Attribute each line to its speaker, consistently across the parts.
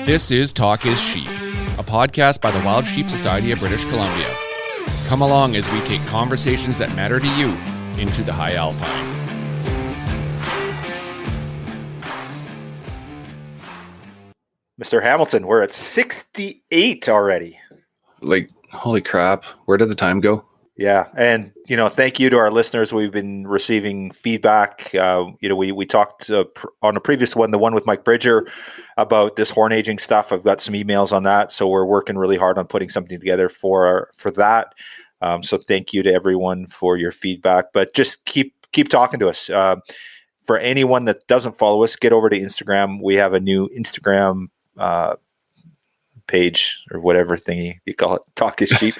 Speaker 1: This is Talk is Sheep, a podcast by the Wild Sheep Society of British Columbia. Come along as we take conversations that matter to you into the high alpine.
Speaker 2: Mr. Hamilton, we're at 68 already.
Speaker 1: Like, holy crap, where did the time go?
Speaker 2: Yeah, and thank you to our listeners. We've been receiving feedback. We talked on a previous one, the one with Mike Bridger, about this horn aging stuff. I've got some emails on that, so we're working really hard on putting something together for that. So thank you to everyone for your feedback. But just keep talking to us. For anyone that doesn't follow us, get over to Instagram. We have a new Instagram page or whatever thingy you call it, Talk is Sheep.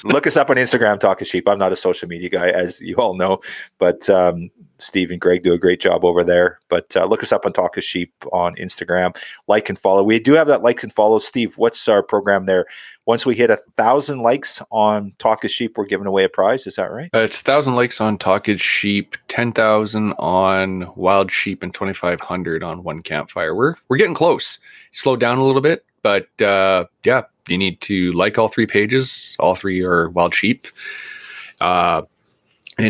Speaker 2: Look us up on Instagram, Talk is Sheep. I'm not a social media guy, as you all know, but Steve and Greg do a great job over there. But look us up on Talk is Sheep on Instagram. Like and follow. We do have that like and follow. Steve, what's our program there? Once we hit 1,000 likes on Talk is Sheep, we're giving away a prize. Is that right?
Speaker 1: It's 1,000 likes on Talk is Sheep, 10,000 on Wild Sheep, and 2,500 on One Campfire. We're getting close. Slow down a little bit. But you need to like all three pages. All three are Wild Sheep, and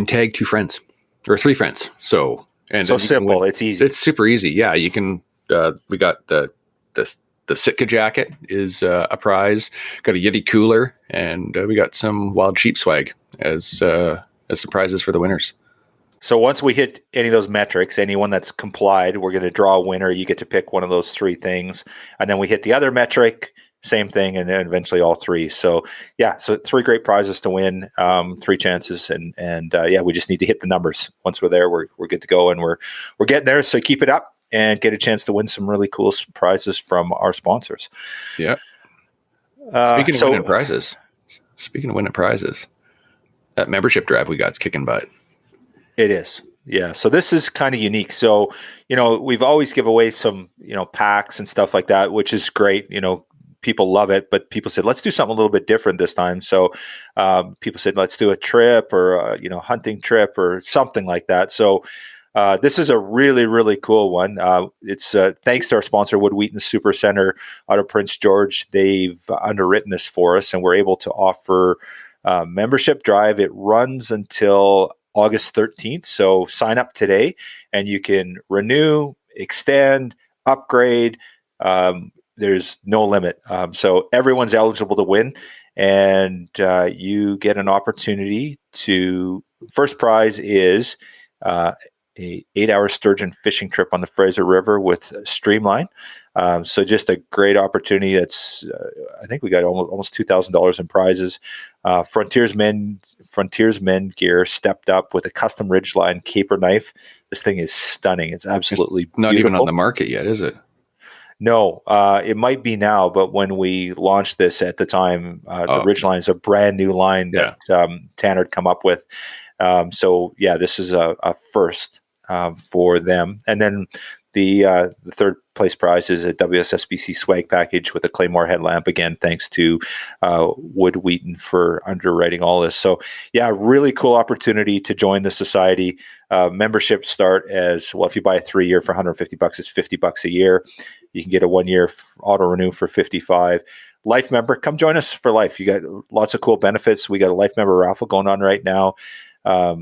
Speaker 1: tag 2 friends or 3 friends. So
Speaker 2: simple. It's easy.
Speaker 1: It's super easy. Yeah, you can. We got the Sitka jacket is a prize. Got a Yeti cooler, and we got some Wild Sheep swag as surprises for the winners.
Speaker 2: So once we hit any of those metrics, anyone that's complied, we're going to draw a winner. You get to pick one of those 3 things. And then we hit the other metric, same thing, and then eventually all 3. So 3 great prizes to win, 3 chances. And we just need to hit the numbers. Once we're there, we're good to go, and we're getting there. So keep it up and get a chance to win some really cool prizes from our sponsors.
Speaker 1: Yeah. Speaking of winning prizes, that membership drive we got is kicking butt.
Speaker 2: It is. Yeah. So this is kind of unique. So, we've always give away some, packs and stuff like that, which is great. People love it, but people said, let's do something a little bit different this time. So people said, let's do a trip or a, hunting trip or something like that. So this is a really, really cool one. It's thanks to our sponsor, Wood Wheaton Super Center out of Prince George. They've underwritten this for us, and we're able to offer membership drive. It runs until August 13th. So sign up today and you can renew, extend, upgrade. There's no limit. So everyone's eligible to win, and you get an opportunity to, first prize is a 8-hour sturgeon fishing trip on the Fraser River with Streamline. So just a great opportunity. That's I think we got almost $2,000 in prizes. Frontiersmen gear stepped up with a custom ridgeline caper knife. This thing is stunning. It's absolutely
Speaker 1: not
Speaker 2: beautiful.
Speaker 1: Even on the market yet, is it?
Speaker 2: No, it might be now, but when we launched this at the time, the ridgeline is a brand new line that Tanner had come up with. This is a first for them. And then the third place prize is a WSSBC swag package with a Claymore headlamp. Again, thanks to Wood Wheaton for underwriting all this. So really cool opportunity to join the society. Memberships start as well. If you buy a 3-year for $150, it's $50 a year. You can get a 1-year auto renew for $55. Life member, come join us for life. You got lots of cool benefits. We got a life member raffle going on right now. I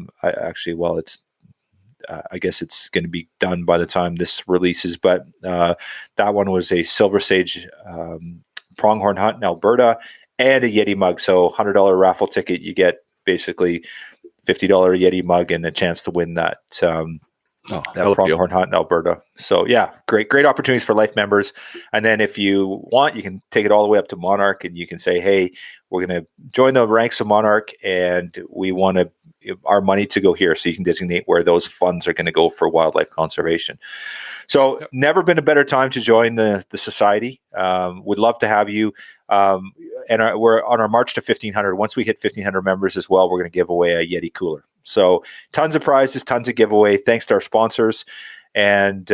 Speaker 2: guess it's going to be done by the time this releases, but that one was a silver sage pronghorn hunt in Alberta and a Yeti mug. So $100 raffle ticket, you get basically $50 Yeti mug and a chance to win that pronghorn hunt in Alberta. So great opportunities for life members. And then if you want, you can take it all the way up to Monarch, and you can say, hey, we're going to join the ranks of Monarch, and we want our money to go here. So you can designate where those funds are going to go for wildlife conservation. So never been a better time to join the society. Would love to have you. And we're on our march to 1,500. Once we hit 1,500 members as well, we're going to give away a Yeti cooler. So tons of prizes, tons of giveaway. Thanks to our sponsors, and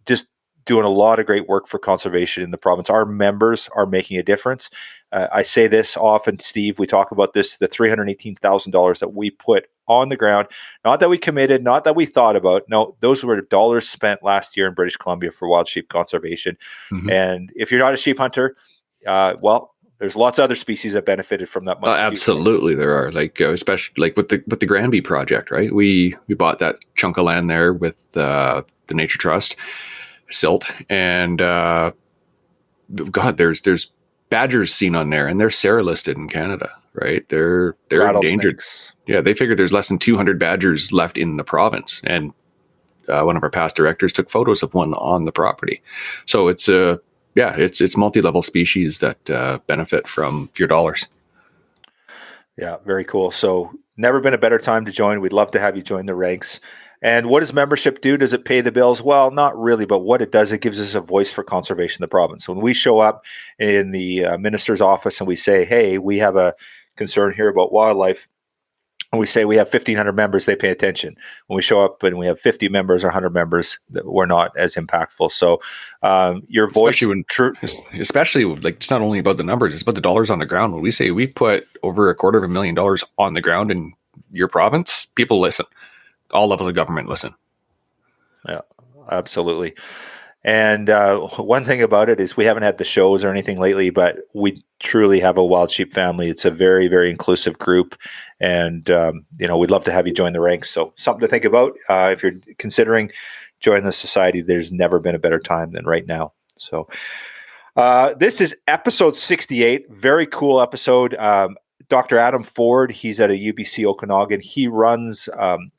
Speaker 2: just doing a lot of great work for conservation in the province. Our members are making a difference. I say this often, Steve, we talk about this, the $318,000 that we put on the ground. Not that we committed, not that we thought about. No, those were dollars spent last year in British Columbia for wild sheep conservation.
Speaker 1: Mm-hmm.
Speaker 2: And if you're not a sheep hunter, well, there's lots of other species that benefited from that money.
Speaker 1: Absolutely, there are, like especially like with the Granby project, right? We bought that chunk of land there with the Nature Trust, silt, and God, there's badgers seen on there, and they're SARA listed in Canada, right? They're endangered. Yeah, they figured there's less than 200 badgers left in the province, and one of our past directors took photos of one on the property. So it's it's multi-level species that benefit from your dollars.
Speaker 2: Yeah, very cool. So never been a better time to join. We'd love to have you join the ranks. And what does membership do? Does it pay the bills? Well, not really, but what it does, it gives us a voice for conservation in the province. When we show up in the minister's office and we say, hey, we have a concern here about wildlife, and we say we have 1,500 members, they pay attention. When we show up and we have 50 members or 100 members, we're not as impactful. So your voice...
Speaker 1: Especially like, it's not only about the numbers, it's about the dollars on the ground. When we say we put over $250,000 on the ground in your province, people listen. All levels of government listen.
Speaker 2: Yeah, absolutely. And one thing about it is we haven't had the shows or anything lately, but we truly have a wild sheep family. It's a very, very inclusive group. And, we'd love to have you join the ranks. So something to think about. If you're considering joining the society, there's never been a better time than right now. So this is episode 68. Very cool episode. Dr. Adam Ford, he's at a UBC Okanagan. He runs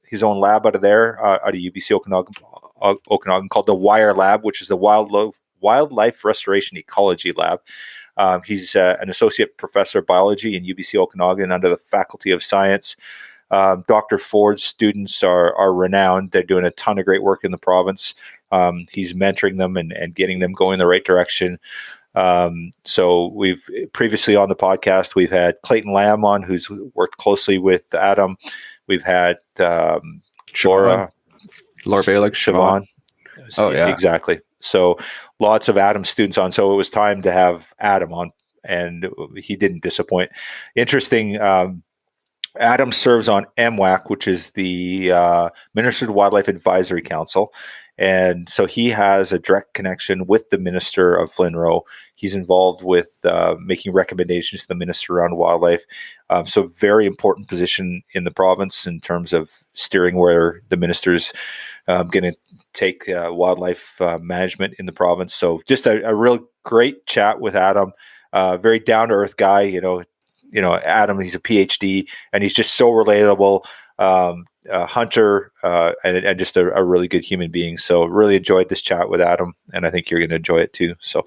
Speaker 2: his own lab out of there, out of UBC Okanagan called the WIRE Lab, which is the Wildlife Restoration Ecology Lab. He's an associate professor of biology in UBC Okanagan under the Faculty of Science. Dr. Ford's students are renowned. They're doing a ton of great work in the province. He's mentoring them and getting them going in the right direction. So we've previously on the podcast, we've had Clayton Lamb on, who's worked closely with Adam. We've had Laura
Speaker 1: Balick,
Speaker 2: Siobhan.
Speaker 1: Oh, yeah.
Speaker 2: Exactly. So lots of Adam students on. So it was time to have Adam on, and he didn't disappoint. Interesting. Adam serves on MWAC, which is the Minister's Wildlife Advisory Council. And so he has a direct connection with the Minister of Flynn-Roe. He's involved with making recommendations to the Minister around wildlife. So very important position in the province in terms of steering where the Minister's going to take wildlife management in the province. So just a real great chat with Adam. Very down-to-earth guy. Adam, he's a PhD, and he's just so relatable. A hunter and just a really good human being. So really enjoyed this chat with Adam, and I think you're going to enjoy it too. So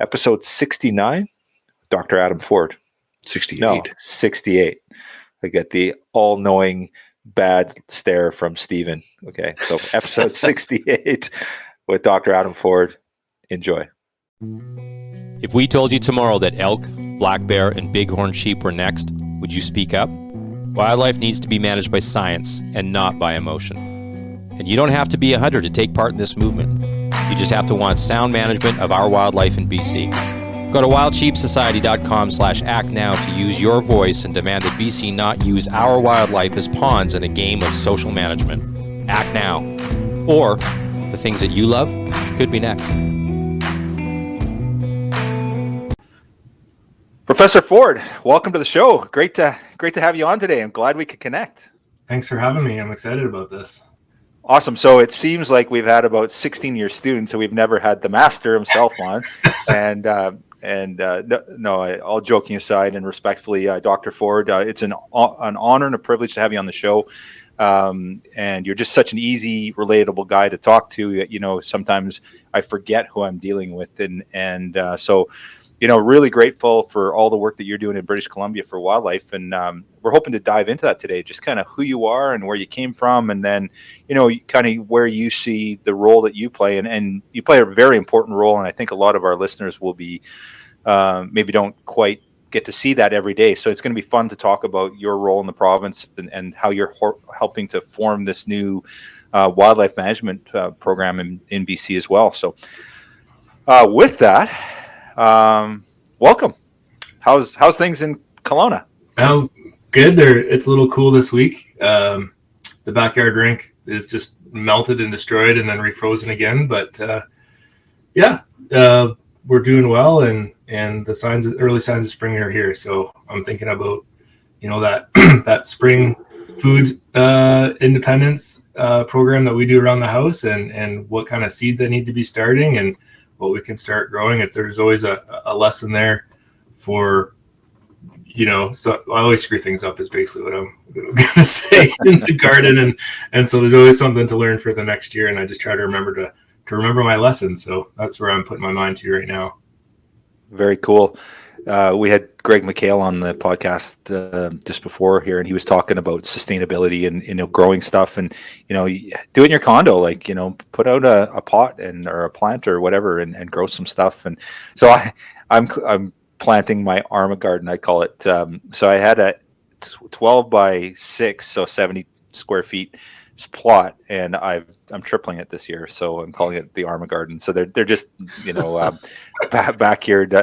Speaker 2: episode 69, Dr. Adam Ford.
Speaker 1: 68.
Speaker 2: No, 68. I get the all-knowing bad stare from Steven. Okay, so episode 68 with Dr. Adam Ford. Enjoy.
Speaker 3: If we told you tomorrow that elk, black bear, and bighorn sheep were next, would you speak up? Wildlife needs to be managed by science and not by emotion. And you don't have to be a hunter to take part in this movement. You just have to want sound management of our wildlife in BC. Go to wildsheepsociety.com/act now to use your voice and demand that BC not use our wildlife as pawns in a game of social management. Act now. Or the things that you love could be next.
Speaker 2: Professor Ford, welcome to the show. Great to have you on today. I'm glad we could connect.
Speaker 4: Thanks for having me. I'm excited about this.
Speaker 2: Awesome. So it seems like we've had about 16-year students, so we've never had the master himself on. All joking aside and respectfully, Dr. Ford, it's an honor and a privilege to have you on the show. And you're just such an easy, relatable guy to talk to. Sometimes I forget who I'm dealing with, so really grateful for all the work that you're doing in British Columbia for wildlife. And we're hoping to dive into that today, just kind of who you are and where you came from. And then, kind of where you see the role that you play. And you play a very important role. And I think a lot of our listeners will be, maybe don't quite get to see that every day. So it's going to be fun to talk about your role in the province and how you're helping to form this new wildlife management program in BC as well. So with that, welcome. How's things in Kelowna?
Speaker 4: Well, Good. It's a little cool this week. The backyard rink is just melted and destroyed and then refrozen again. But we're doing well, and the early signs of spring are here. So I'm thinking about that that spring food independence program that we do around the house, and what kind of seeds I need to be starting and what we can start growing. If there's always a lesson there for, so I always screw things up is basically what I'm going to say in the garden. And so there's always something to learn for the next year. And I just try to remember to remember my lessons. So that's where I'm putting my mind to right now.
Speaker 2: Very cool. We had Greg McHale on the podcast just before here, and he was talking about sustainability and growing stuff, and do it in your condo, like put out a pot or a plant or whatever, and grow some stuff. And so I'm planting my Arma garden, I call it. So I had a 12 by 6, so 70 square feet plot, and I'm tripling it this year, so I'm calling it the Arma garden. So they're just backyard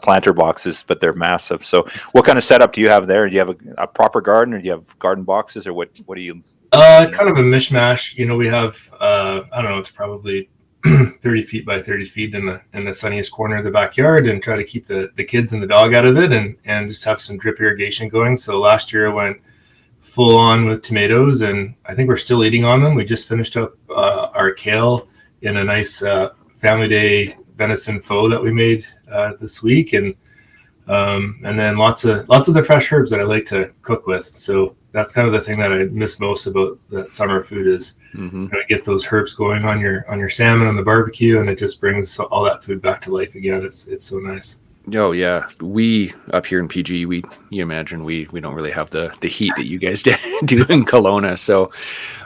Speaker 2: planter boxes, but they're massive. So what kind of setup do you have there? Do you have a proper garden, or do you have garden boxes, or what do you
Speaker 4: kind of a mishmash? We have I don't know, it's probably 30 feet by 30 feet in the sunniest corner of the backyard, and try to keep the kids and the dog out of it, and just have some drip irrigation going. So last year I went full on with tomatoes, and I think we're still eating on them. We just finished up our kale in a nice family day venison pho that we made this week, and then lots of the fresh herbs that I like to cook with. So that's kind of the thing that I miss most about that summer food is get those herbs going on your salmon on the barbecue, and it just brings all that food back to life again. It's so nice.
Speaker 1: Oh yeah, we up here in PG, you imagine we don't really have the heat that you guys do in Kelowna. So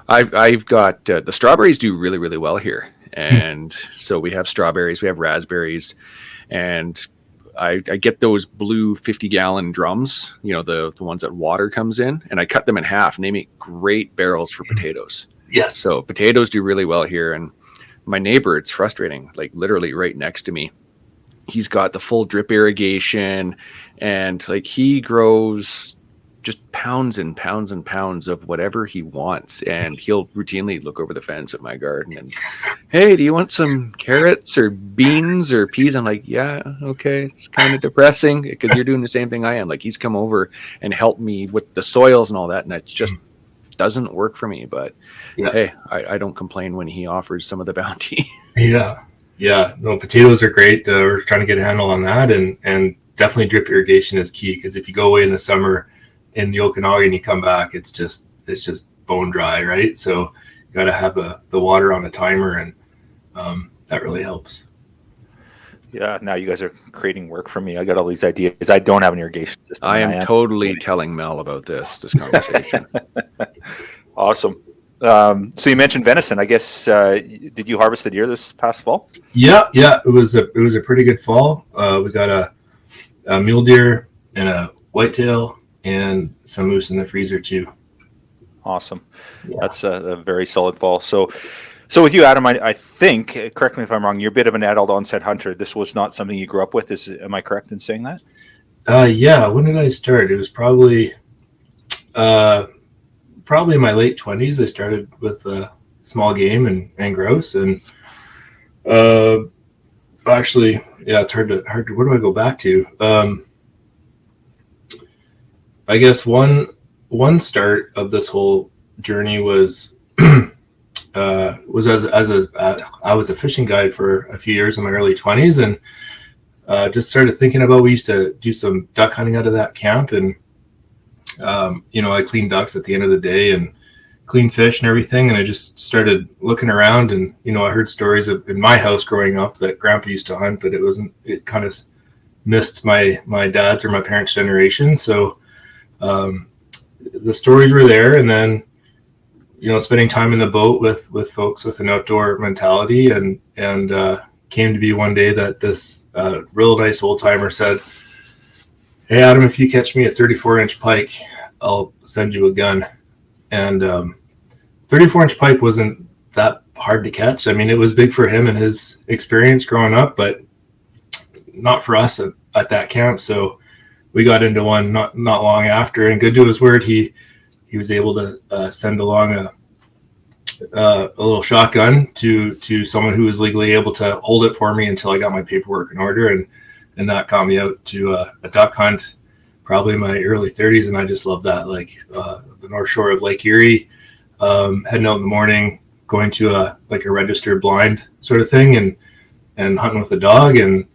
Speaker 1: I've got the strawberries do really, really well here, and so we have strawberries, we have raspberries, and I get those blue 50-gallon drums, the ones that water comes in, and I cut them in half, and they make great barrels for potatoes.
Speaker 4: Yes.
Speaker 1: So potatoes do really well here, and my neighbor, it's frustrating, like literally right next to me, he's got the full drip irrigation, and like he grows just pounds and pounds and pounds of whatever he wants, and he'll routinely look over the fence at my garden and, hey, do you want some carrots or beans or peas? I'm like, yeah, okay. It's kind of depressing because you're doing the same thing I am. Like, he's come over and helped me with the soils and all that, and it just doesn't work for me. But hey, I don't complain when he offers some of the bounty.
Speaker 4: Yeah, no, potatoes are great. We're trying to get a handle on that, and definitely drip irrigation is key, because if you go away in the summer in the Okanagan, you come back, it's just bone dry, right? So you got to have the water on a timer, and that really helps.
Speaker 2: Yeah, now you guys are creating work for me. I got all these ideas. I don't have an irrigation system.
Speaker 1: I am totally telling Mel about this conversation.
Speaker 2: Awesome. So you mentioned venison. I guess did you harvest the deer this past fall?
Speaker 4: Yeah. It was a pretty good fall. We got a mule deer and a whitetail and some moose in the freezer too.
Speaker 2: Awesome. Yeah. That's a very solid fall. So with you, Adam, I think, correct me if I'm wrong, you're a bit of an adult onset hunter. This was not something you grew up with. Am I correct in saying that?
Speaker 4: Yeah. When did I start? It was probably in my late 20s. I started with small game and grouse, and actually, yeah, it's hard to. Where do I go back to? I guess one start of this whole journey was I was a fishing guide for a few years in my early 20s, and just started thinking about, we used to do some duck hunting out of that camp, and I clean ducks at the end of the day and clean fish and everything. And I just started looking around, and, I heard stories in my house growing up that Grandpa used to hunt, but it kind of missed my dad's or my parents' generation. So the stories were there. And then, spending time in the boat with folks with an outdoor mentality, and came to be one day that this real nice old timer said, "Hey, Adam, if you catch me a 34-inch pike, I'll send you a gun." And 34-inch pike wasn't that hard to catch. I mean, it was big for him and his experience growing up, but not for us at that camp. So we got into one not long after, and good to his word, he was able to send along a little shotgun to someone who was legally able to hold it for me until I got my paperwork in order, and that got me out to a duck hunt, probably in my early 30s, and I just love that. Like the North Shore of Lake Erie, heading out in the morning, going to a registered blind sort of thing, and hunting with a dog, and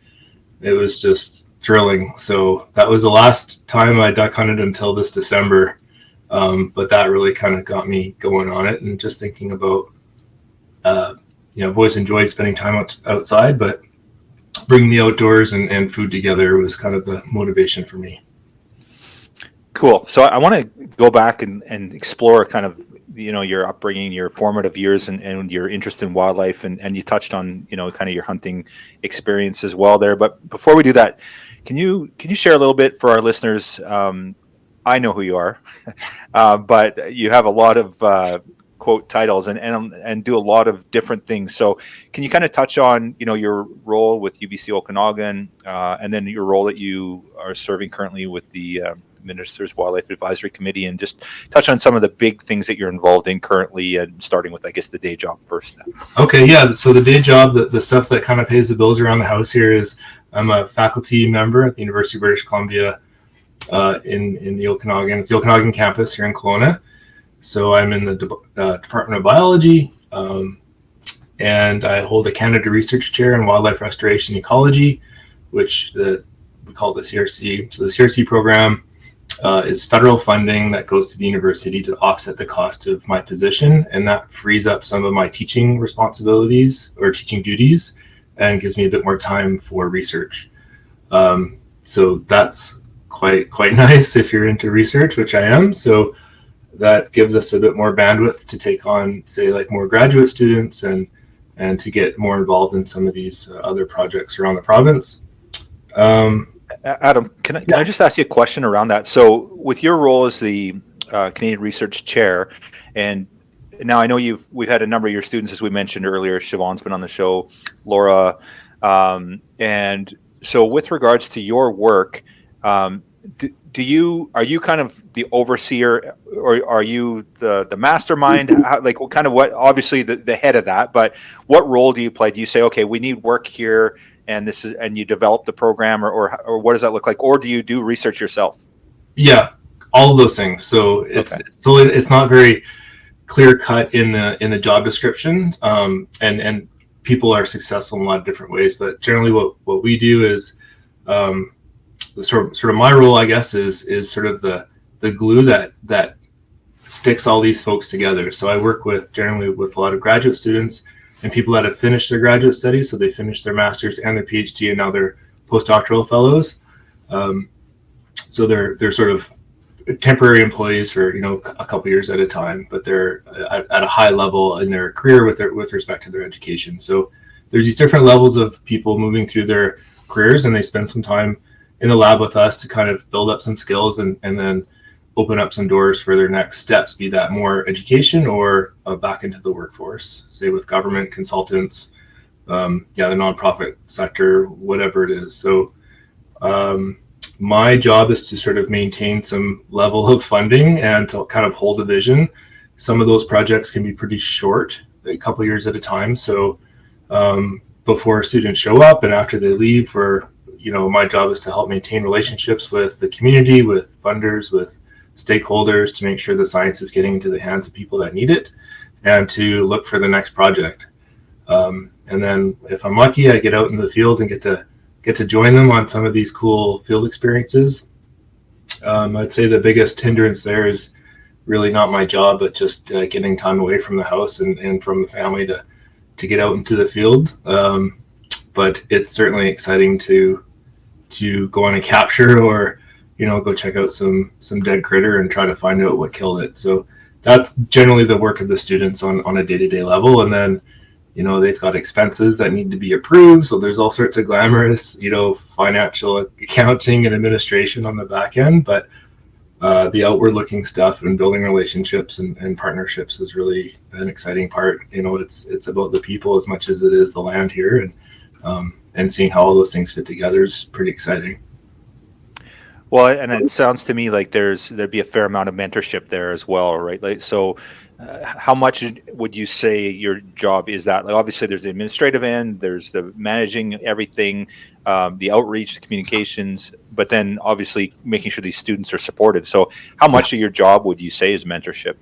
Speaker 4: it was just thrilling. So that was the last time I duck hunted until this December. But that really kind of got me going on it, and just thinking about, I've always enjoyed spending time outside, but bringing the outdoors and food together was kind of the motivation for me.
Speaker 2: Cool. So I want to go back and explore kind of, your upbringing, your formative years, and your interest in wildlife. And you touched on, kind of your hunting experience as well there. But before we do that, can you share a little bit for our listeners? I know who you are, but you have a lot of quote titles and do a lot of different things. So can you kind of touch on, your role with UBC Okanagan, and then your role that you are serving currently with the Minister's Wildlife Advisory Committee, and just touch on some of the big things that you're involved in currently, and starting with, I guess, the day job first.
Speaker 4: Okay, yeah. So the day job, the stuff that kind of pays the bills around the house here is I'm a faculty member at the University of British Columbia in the Okanagan campus here in Kelowna. So I'm in the Department of Biology, and I hold a Canada Research Chair in Wildlife Restoration Ecology, which we call the CRC. So the CRC program is federal funding that goes to the university to offset the cost of my position, and that frees up some of my teaching responsibilities or teaching duties and gives me a bit more time for research. So that's quite nice if you're into research, which I am. So that gives us a bit more bandwidth to take on, say, like more graduate students and to get more involved in some of these other projects around the province.
Speaker 2: Adam, can I just ask you a question around that? So with your role as the Canadian Research Chair, and now I know we've had a number of your students, as we mentioned earlier, Siobhan's been on the show, Laura, and so with regards to your work, are you kind of the overseer, or are you the mastermind? What obviously the head of that, but what role do you play? Do you say, okay, we need work here, and you develop the program, or what does that look like? Or do you do research yourself?
Speaker 4: Yeah, all of those things. So it's not very clear cut in the job description, and people are successful in a lot of different ways, but generally what we do is, the sort of my role, I guess, is sort of the glue that sticks all these folks together. So I work generally with a lot of graduate students and people that have finished their graduate studies. So they finished their master's and their PhD, and now they're postdoctoral fellows. So they're sort of temporary employees for a couple years at a time, but they're at a high level in their career with respect to their education. So there's these different levels of people moving through their careers, and they spend some time in the lab with us to kind of build up some skills and then open up some doors for their next steps, be that more education or back into the workforce, say with government, consultants, the nonprofit sector, whatever it is. So my job is to sort of maintain some level of funding and to kind of hold a vision. Some of those projects can be pretty short, a couple years at a time. So before students show up and after they leave, my job is to help maintain relationships with the community, with funders, with stakeholders, to make sure the science is getting into the hands of people that need it, and to look for the next project. And then if I'm lucky, I get out in the field and get to join them on some of these cool field experiences. I'd say the biggest hindrance there is really not my job, but just getting time away from the house and from the family to get out into the field. But it's certainly exciting to go on a capture or go check out some dead critter and try to find out what killed it. So that's generally the work of the students on a day-to-day level. And then they've got expenses that need to be approved, so there's all sorts of glamorous financial accounting and administration on the back end, but the outward looking stuff and building relationships and partnerships is really an exciting part. It's about the people as much as it is the land here, and seeing how all those things fit together is pretty exciting.
Speaker 2: Well, and it sounds to me like there'd be a fair amount of mentorship there as well, right? Like, so how much would you say your job is that? Like, obviously, there's the administrative end, there's the managing everything, the outreach, the communications, but then obviously making sure these students are supported. So, how much of your job would you say is mentorship?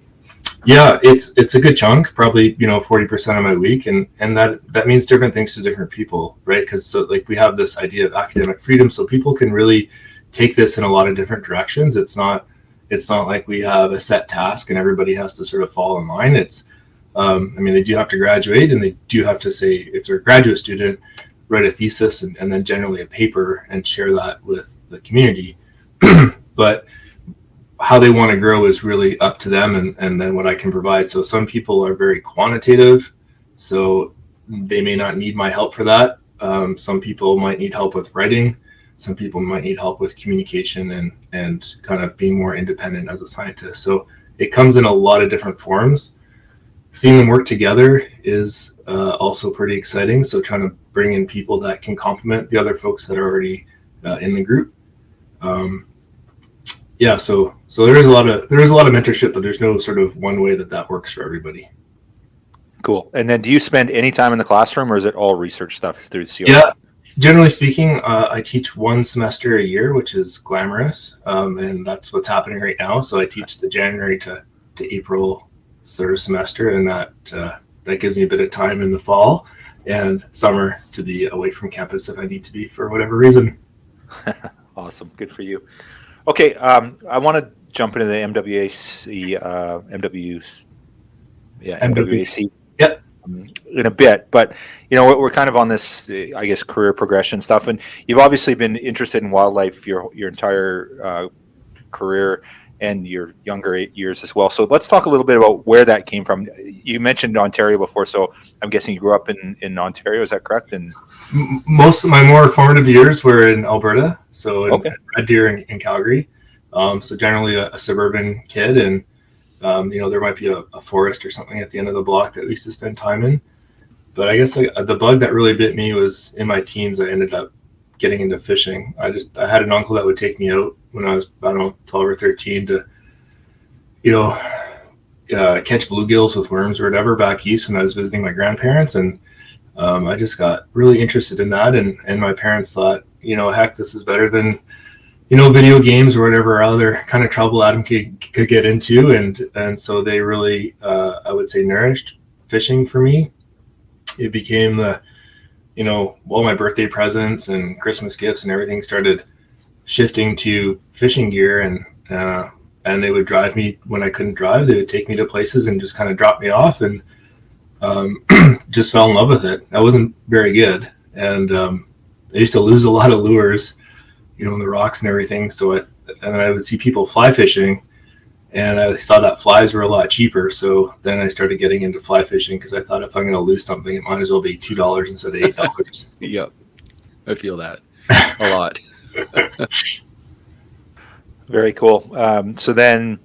Speaker 4: Yeah, it's a good chunk, probably 40% of my week, and that means different things to different people, right? Because so like we have this idea of academic freedom, so people can really take this in a lot of different directions. It's not like we have a set task and everybody has to sort of fall in line. It's I mean, they do have to graduate, and they do have to, say, if they're a graduate student, write a thesis and then generally a paper and share that with the community. But how they want to grow is really up to them, and then what I can provide. So some people are very quantitative, so they may not need my help for that. Some people might need help with writing. Some people might need help with communication and kind of being more independent as a scientist. So it comes in a lot of different forms. Seeing them work together is also pretty exciting. So trying to bring in people that can complement the other folks that are already in the group. Yeah, so there is a lot of mentorship, but there's no sort of one way that works for everybody.
Speaker 2: Cool. And then, do you spend any time in the classroom, or is it all research stuff through COL?
Speaker 4: Yeah, generally speaking, I teach one semester a year, which is glamorous, and that's what's happening right now. So I teach the January to April sort of semester, and that gives me a bit of time in the fall and summer to be away from campus if I need to be for whatever reason.
Speaker 2: Awesome. Good for you. Okay, I want to jump into the MWAC, MWAC.
Speaker 4: Yep.
Speaker 2: In a bit, but we're kind of on this, I guess, career progression stuff, and you've obviously been interested in wildlife your entire career and your younger years as well. So let's talk a little bit about where that came from. You mentioned Ontario before, so I'm guessing you grew up in Ontario. Is that correct? And
Speaker 4: most of my more formative years were in Alberta, so in Red Deer in Calgary. So generally a suburban kid, and there might be a forest or something at the end of the block that we used to spend time in. But I guess the bug that really bit me was in my teens. I ended up getting into fishing. I had an uncle that would take me out when I was, I don't know, 12 or 13 to, catch bluegills with worms or whatever back east when I was visiting my grandparents. And I just got really interested in that. And my parents thought, heck, this is better than, video games or whatever other kind of trouble Adam could get into. And so they really, I would say, nourished fishing for me. It became all my birthday presents and Christmas gifts and everything started shifting to fishing gear, and they would drive me when I couldn't drive. They would take me to places and just kind of drop me off, and just fell in love with it. I wasn't very good, and I used to lose a lot of lures, in the rocks and everything. So I would see people fly fishing, and I saw that flies were a lot cheaper. So then I started getting into fly fishing because I thought if I'm going to lose something, it might as well be $2 instead of $8.
Speaker 1: Yep, I feel that a lot.
Speaker 2: Very cool. So then,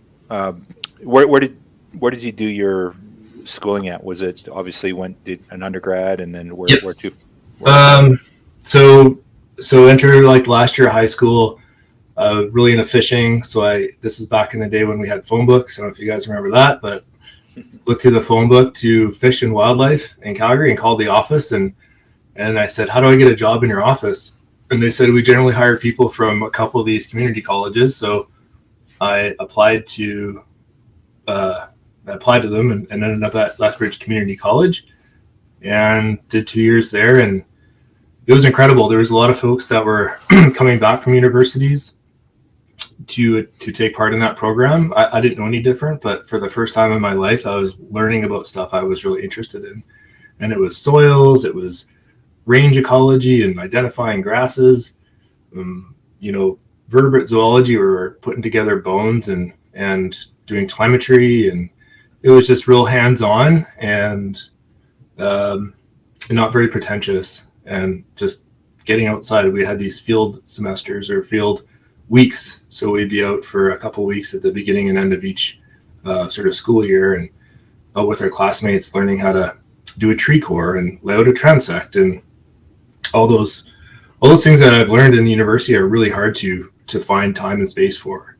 Speaker 2: where did you do your schooling at? Was it obviously did an undergrad, and then where to?
Speaker 4: So enter like last year of high school. Really into fishing. So this is back in the day when we had phone books. I don't know if you guys remember that, but looked through the phone book to fish and wildlife in Calgary and called the office, and I said, how do I get a job in your office? And they said, we generally hire people from a couple of these community colleges. So I applied to them and ended up at Lethbridge Community College and did 2 years there. And it was incredible. There was a lot of folks that were coming back from universities to take part in that program. I didn't know any different, but for the first time in my life, I was learning about stuff I was really interested in. And it was soils, it was range ecology and identifying grasses, vertebrate zoology. We were putting together bones and doing telemetry, and it was just real hands-on and not very pretentious, and just getting outside. We had these field semesters or field weeks, so we'd be out for a couple of weeks at the beginning and end of each sort of school year, and out with our classmates learning how to do a tree core and lay out a transect, and all those things that I've learned in the university are really hard to to find time and space for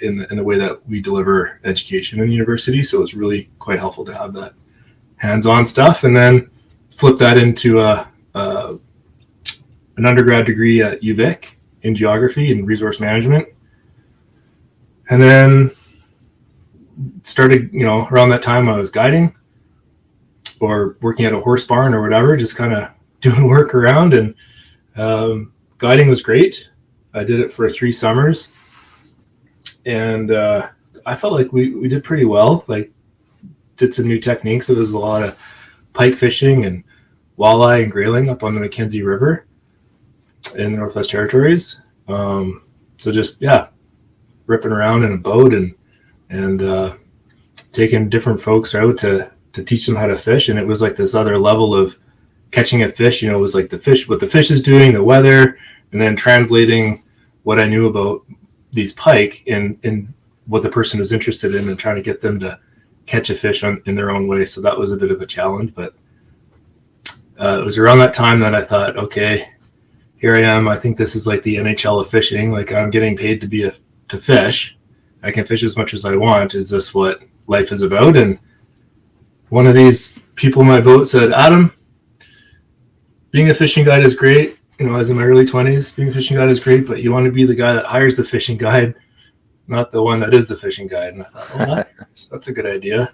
Speaker 4: in the way that we deliver education in the university. So it's really quite helpful to have that hands-on stuff, and then flip that into an undergrad degree at UBC in geography and resource management. And then started, around that time I was guiding or working at a horse barn or whatever, just kind of doing work around. And guiding was great. I did it for 3 summers. And I felt like we did pretty well, like did some new techniques. So there was a lot of pike fishing and walleye and grayling up on the Mackenzie River in the Northwest Territories. So just, ripping around in a boat and taking different folks out to teach them how to fish. And it was like this other level of catching a fish, it was like what the fish is doing, the weather, and then translating what I knew about these pike in what the person was interested in and trying to get them to catch a fish in their own way. So that was a bit of a challenge, but it was around that time that I thought, okay, here I am. I think this is like the NHL of fishing. Like, I'm getting paid to fish. I can fish as much as I want. Is this what life is about? And one of these people in my boat said, Adam, being a fishing guide is great. I was in my early 20s. Being a fishing guide is great, but you want to be the guy that hires the fishing guide, not the one that is the fishing guide. And I thought, that's a good idea.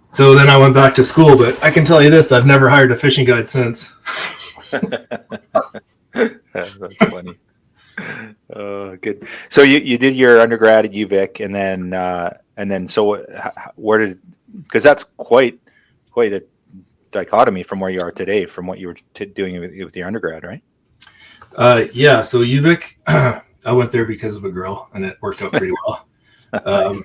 Speaker 4: So then I went back to school, but I can tell you this, I've never hired a fishing guide since.
Speaker 2: That's funny. Oh, good. So you did your undergrad at UVic, and then so where did, because that's quite a dichotomy from where you are today, from what you were doing with your undergrad, right?
Speaker 4: So UVic, I went there because of a girl, and it worked out pretty well.
Speaker 2: Nice.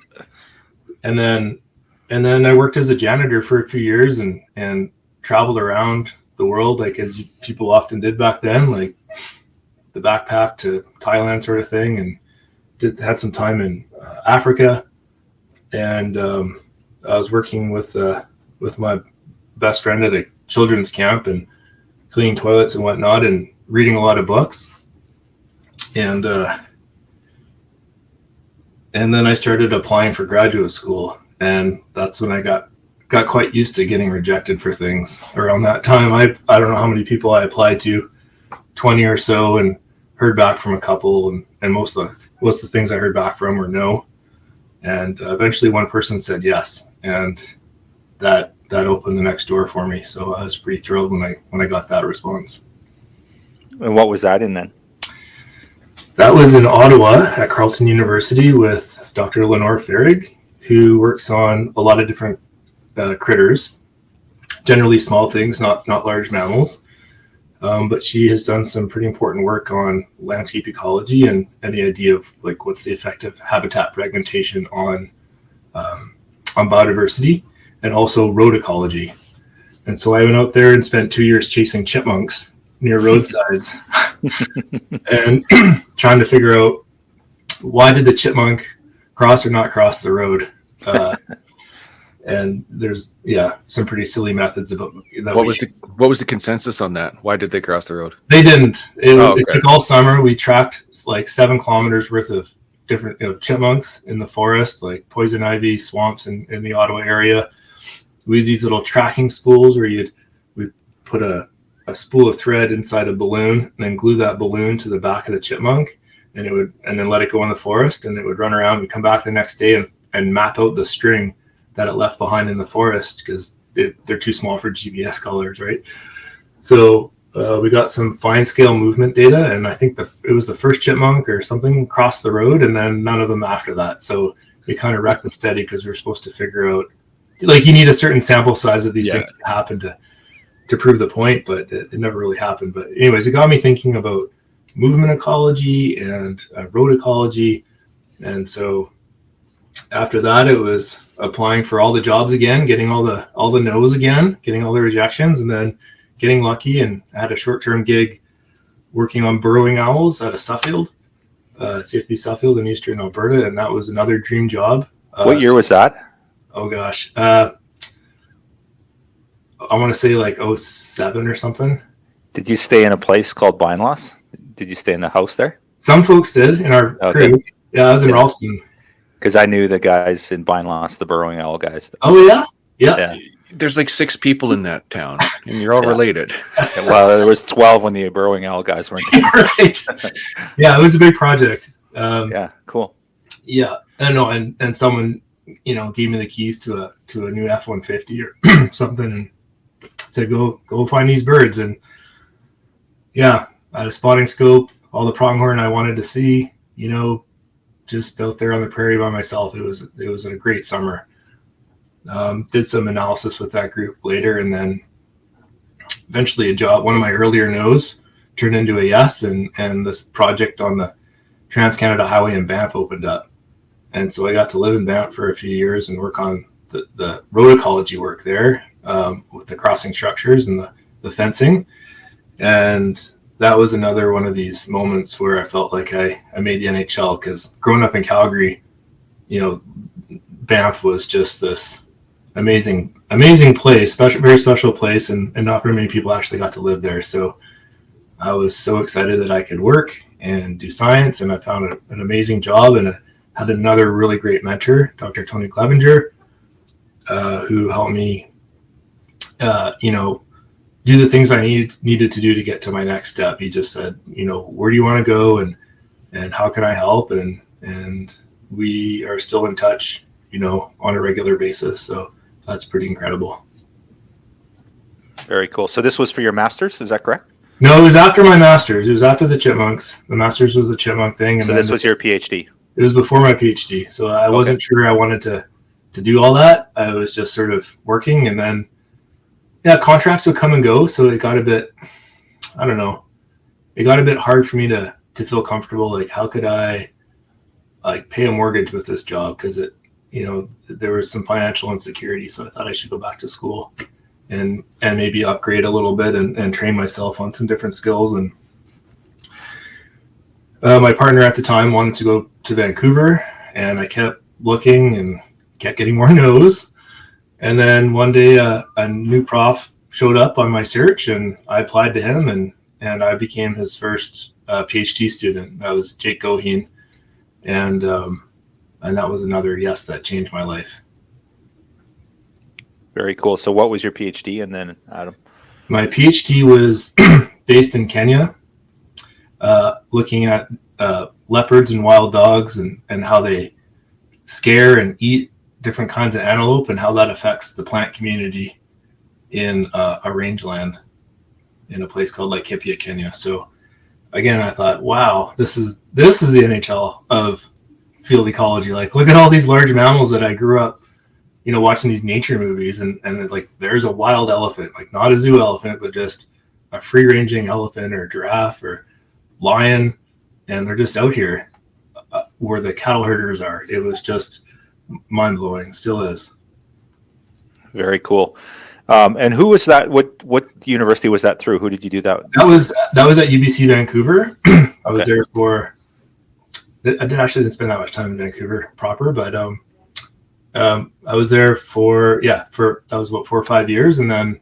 Speaker 4: And then I worked as a janitor for a few years and traveled around the world, like as people often did back then, like the backpack to Thailand sort of thing, and had some time in Africa. And I was working with my best friend at a children's camp and cleaning toilets and whatnot, and reading a lot of books. And then I started applying for graduate school, and that's when I got quite used to getting rejected for things. Around that time, I don't know how many people I applied to, 20 or so, and heard back from a couple, and most of the things I heard back from were no. And eventually one person said yes, and that opened the next door for me. So I was pretty thrilled when I got that response.
Speaker 2: And what was that in then?
Speaker 4: That was in Ottawa at Carleton University with Dr. Lenore Farrig, who works on a lot of different critters, generally small things, not large mammals. But she has done some pretty important work on landscape ecology and the idea of like what's the effect of habitat fragmentation on biodiversity, and also road ecology. And so I went out there and spent 2 years chasing chipmunks near roadsides and trying to figure out why did the chipmunk cross or not cross the road. And there's some pretty silly methods about that.
Speaker 1: What was the consensus on that? Why did they cross the road?
Speaker 4: They didn't. It took all summer. We tracked like 7 kilometers worth of different chipmunks in the forest, like poison ivy swamps in the Ottawa area. We use these little tracking spools where we put a spool of thread inside a balloon and then glue that balloon to the back of the chipmunk, and then let it go in the forest, and it would run around. We'd come back the next day and map out the string that it left behind in the forest, because they're too small for GPS colors, right? So we got some fine scale movement data, and I think it was the first chipmunk or something crossed the road, and then none of them after that. So we kind of wrecked the study, because we were supposed to figure out, like, you need a certain sample size of these things to happen to prove the point, but it never really happened. But anyways, it got me thinking about movement ecology and road ecology. And so after that, it was applying for all the jobs again, getting all the no's again, getting all the rejections, and then getting lucky and had a short-term gig working on burrowing owls at a Suffield, CFB Suffield in Eastern Alberta. And that was another dream job.
Speaker 2: What year was that?
Speaker 4: Oh gosh. I want to say like 2007 or something.
Speaker 2: Did you stay in a place called Bindloss? Did you stay in the house there?
Speaker 4: Some folks did in our
Speaker 2: Okay.
Speaker 4: crew. Yeah, I was in
Speaker 2: Yeah.
Speaker 4: Ralston.
Speaker 2: Because I knew the guys in Bindloss, the burrowing owl guys.
Speaker 4: Oh yeah, yeah.
Speaker 2: Yeah.
Speaker 1: There's like 6 people in that town, and you're all
Speaker 2: Yeah.
Speaker 1: related.
Speaker 2: Well, there was 12 when the burrowing owl guys weren't there.
Speaker 4: Right. Yeah, it was a big project.
Speaker 2: Yeah, cool.
Speaker 4: Yeah, I know, and someone gave me the keys to a new F-150 or something, and said go find these birds. And yeah, I had a spotting scope, all the pronghorn I wanted to see, just out there on the prairie by myself. It was a great summer. Did some analysis with that group later, and then eventually one of my earlier no's turned into a yes, and this project on the Trans-Canada Highway in Banff opened up. And so I got to live in Banff for a few years and work on the road ecology work there, with the crossing structures and the fencing. And that was another one of these moments where I felt like I made the NHL, because growing up in Calgary, Banff was just this amazing place, very special place, and not very many people actually got to live there. So I was so excited that I could work and do science, and I found an amazing job, and had another really great mentor, Dr. Tony Clevenger, who helped me, do the things I needed to do to get to my next step. He just said, where do you want to go, and how can I help? And we are still in touch, on a regular basis. So that's pretty incredible.
Speaker 2: Very cool. So this was for your master's, is that correct?
Speaker 4: No, it was after my master's. It was after the chipmunks. The master's was the chipmunk thing. And
Speaker 2: so this was your PhD?
Speaker 4: It was before my PhD. So I wasn't sure I wanted to do all that. I was just sort of working, and then, contracts would come and go. So it got a bit, I don't know, it got a bit hard for me to feel comfortable. Like, how could I pay a mortgage with this job? Because there was some financial insecurity. So I thought I should go back to school and maybe upgrade a little bit and train myself on some different skills. And my partner at the time wanted to go to Vancouver, and I kept looking and kept getting more no's. And then one day a new prof showed up on my search, and I applied to him, and I became his first PhD student. That was Jake Goheen. And that was another yes that changed my life.
Speaker 2: Very cool. So what was your PhD, and then Adam?
Speaker 4: My PhD was based in Kenya, looking at leopards and wild dogs, and how they scare and eat different kinds of antelope, and how that affects the plant community in a rangeland in a place called Laikipia, Kenya. So again, I thought, wow, this is the NHL of field ecology. Like, look at all these large mammals that I grew up, watching these nature movies, and there's a wild elephant, like not a zoo elephant, but just a free ranging elephant or giraffe or lion, and they're just out here where the cattle herders are. It was just mind blowing, still is.
Speaker 2: Very cool. And who was that? What university was that through? Who did you do that?
Speaker 4: That was at UBC Vancouver. I was there for. I didn't spend that much time in Vancouver proper, but I was there for that was about 4 or 5 years, and then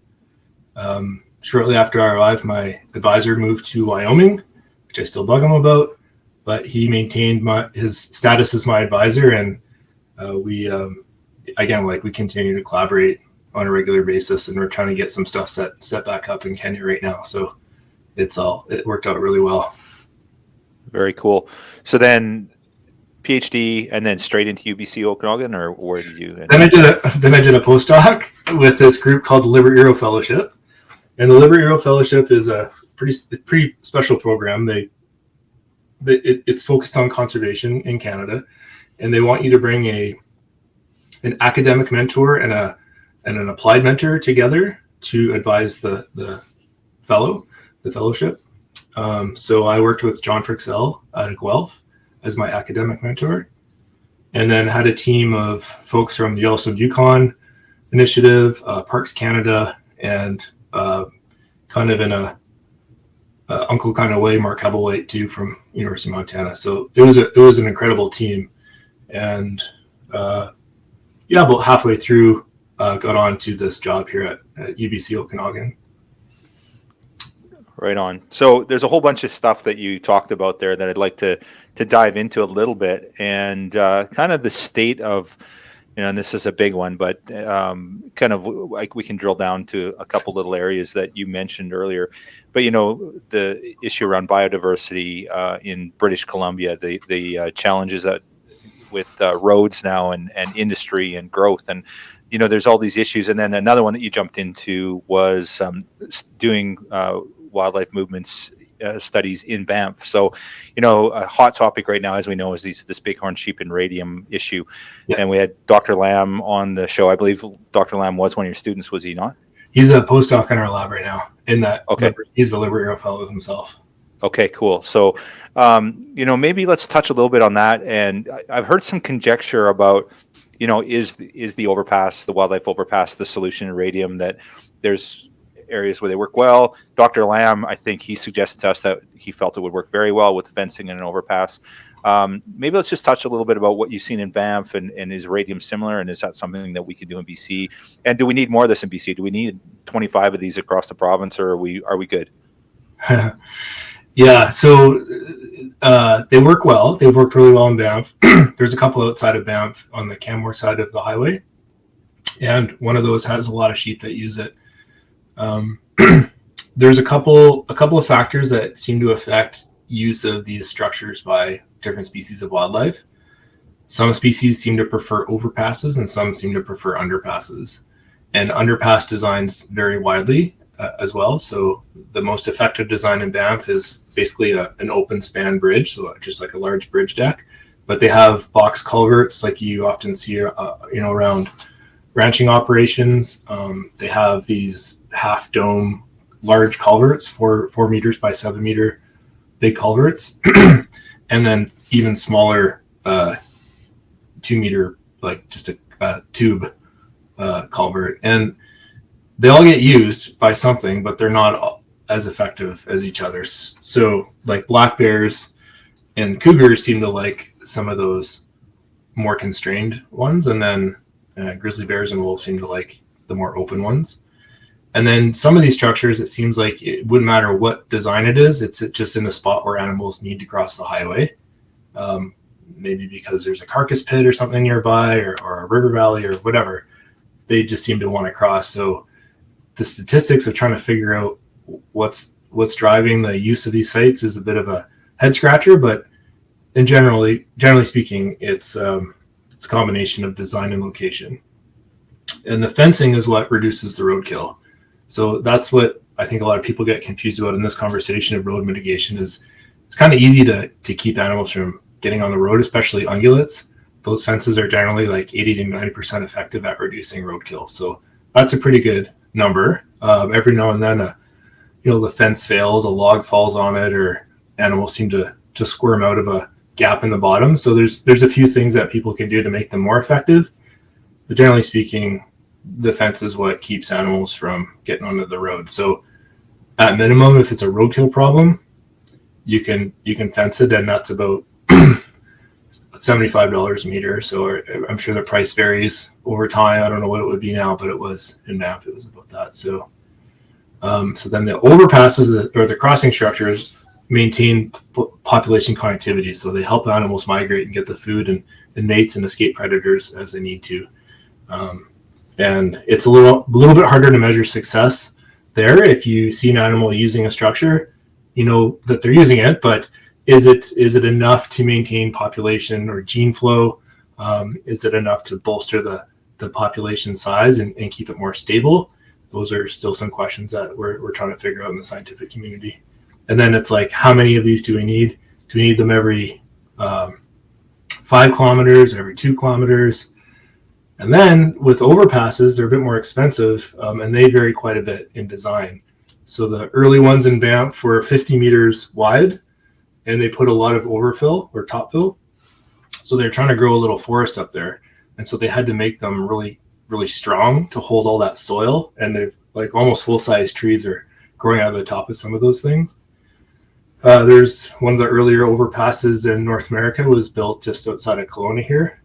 Speaker 4: shortly after I arrived, my advisor moved to Wyoming, which I still bug him about, but he maintained his status as my advisor, and we continue to collaborate on a regular basis, and we're trying to get some stuff set back up in Kenya right now. So it worked out really well.
Speaker 2: Very cool. So then PhD, and then straight into UBC Okanagan, or where did you?
Speaker 4: Then I did a postdoc with this group called the Liber Eero Fellowship, and the Liber Eero Fellowship is a pretty special program. It's focused on conservation in Canada, and they want you to bring an academic mentor and an applied mentor together to advise the fellowship. So I worked with John Frixell out of Guelph as my academic mentor, and then had a team of folks from the Yellowstone Yukon Initiative, Parks Canada, and kind of in a uncle kind of way, Mark Hebelwhite too from University of Montana. So it was an incredible team, and about halfway through, got on to this job here at UBC Okanagan.
Speaker 2: Right on. So there's a whole bunch of stuff that you talked about there that I'd like to dive into a little bit, and kind of the state of, and this is a big one, but kind of like we can drill down to a couple little areas that you mentioned earlier. But the issue around biodiversity in British Columbia, the challenges that with roads now and industry and growth, and there's all these issues. And then another one that you jumped into was doing wildlife movements studies in Banff. So, a hot topic right now, as we know, is this bighorn sheep and radium issue.
Speaker 4: Yeah.
Speaker 2: And we had Dr. Lamb on the show. I believe Dr. Lamb was one of your students, was he not?
Speaker 4: He's a postdoc in our lab right now.
Speaker 2: Okay.
Speaker 4: He's the Library Fellow himself.
Speaker 2: Okay, cool. So, maybe let's touch a little bit on that. And I've heard some conjecture about, is the overpass, the wildlife overpass, the solution in radium, that there's areas where they work well. Dr. Lamb, I think he suggested to us that he felt it would work very well with fencing and an overpass. Maybe let's just touch a little bit about what you've seen in Banff, and is radium similar, and is that something that we could do in BC? And do we need more of this in BC? Do we need 25 of these across the province, or are we good?
Speaker 4: Yeah, so they work well. They've worked really well in Banff. There's a couple outside of Banff on the Canmore side of the highway, and one of those has a lot of sheep that use it. There's a couple of factors that seem to affect use of these structures by different species of wildlife. Some species seem to prefer overpasses, and some seem to prefer underpasses. And underpass designs vary widely as well. So the most effective design in Banff is basically an open span bridge, so just like a large bridge deck. But they have box culverts like you often see, around ranching operations. They have these half dome large culverts, 4 meters by 7 meter big culverts, and then even smaller 2 meter, like just a tube culvert. And they all get used by something, but they're not as effective as each other. So like black bears and cougars seem to like some of those more constrained ones, and then grizzly bears and wolves seem to like the more open ones. And then some of these structures, it seems like it wouldn't matter what design it is, it's just in a spot where animals need to cross the highway. Maybe because there's a carcass pit or something nearby, or a river valley or whatever. They just seem to want to cross. So the statistics of trying to figure out what's driving the use of these sites is a bit of a head scratcher, but generally speaking, it's a combination of design and location. And the fencing is what reduces the roadkill. So that's what I think a lot of people get confused about in this conversation of road mitigation. Is it's kind of easy to keep animals from getting on the road, especially ungulates. Those fences are generally like 80 to 90% effective at reducing roadkill. So that's a pretty good number. Every now and then, the fence fails, a log falls on it, or animals seem to squirm out of a gap in the bottom. So there's a few things that people can do to make them more effective. But generally speaking, the fence is what keeps animals from getting onto the road. So at minimum, if it's a roadkill problem, you can fence it, and that's about $75 a meter. So I'm sure the price varies over time. I don't know what it would be now, but it was in Banff, it was about that. So then the overpasses or the crossing structures maintain population connectivity. So they help animals migrate and get the food and mates and escape predators as they need to. And it's a little bit harder to measure success there. If you see an animal using a structure, you know that they're using it, but is it enough to maintain population or gene flow? Is it enough to bolster the population size and keep it more stable? Those are still some questions that we're trying to figure out in the scientific community. And then it's like, how many of these do we need? Do we need them every 5 kilometers, every 2 kilometers? And then with overpasses, they're a bit more expensive, and they vary quite a bit in design. So the early ones in Banff were 50 meters wide, and they put a lot of overfill or topfill. So they're trying to grow a little forest up there. And so they had to make them really, really strong to hold all that soil. And they've like almost full-size trees are growing out of the top of some of those things. There's one of the earlier overpasses in North America was built just outside of Kelowna here,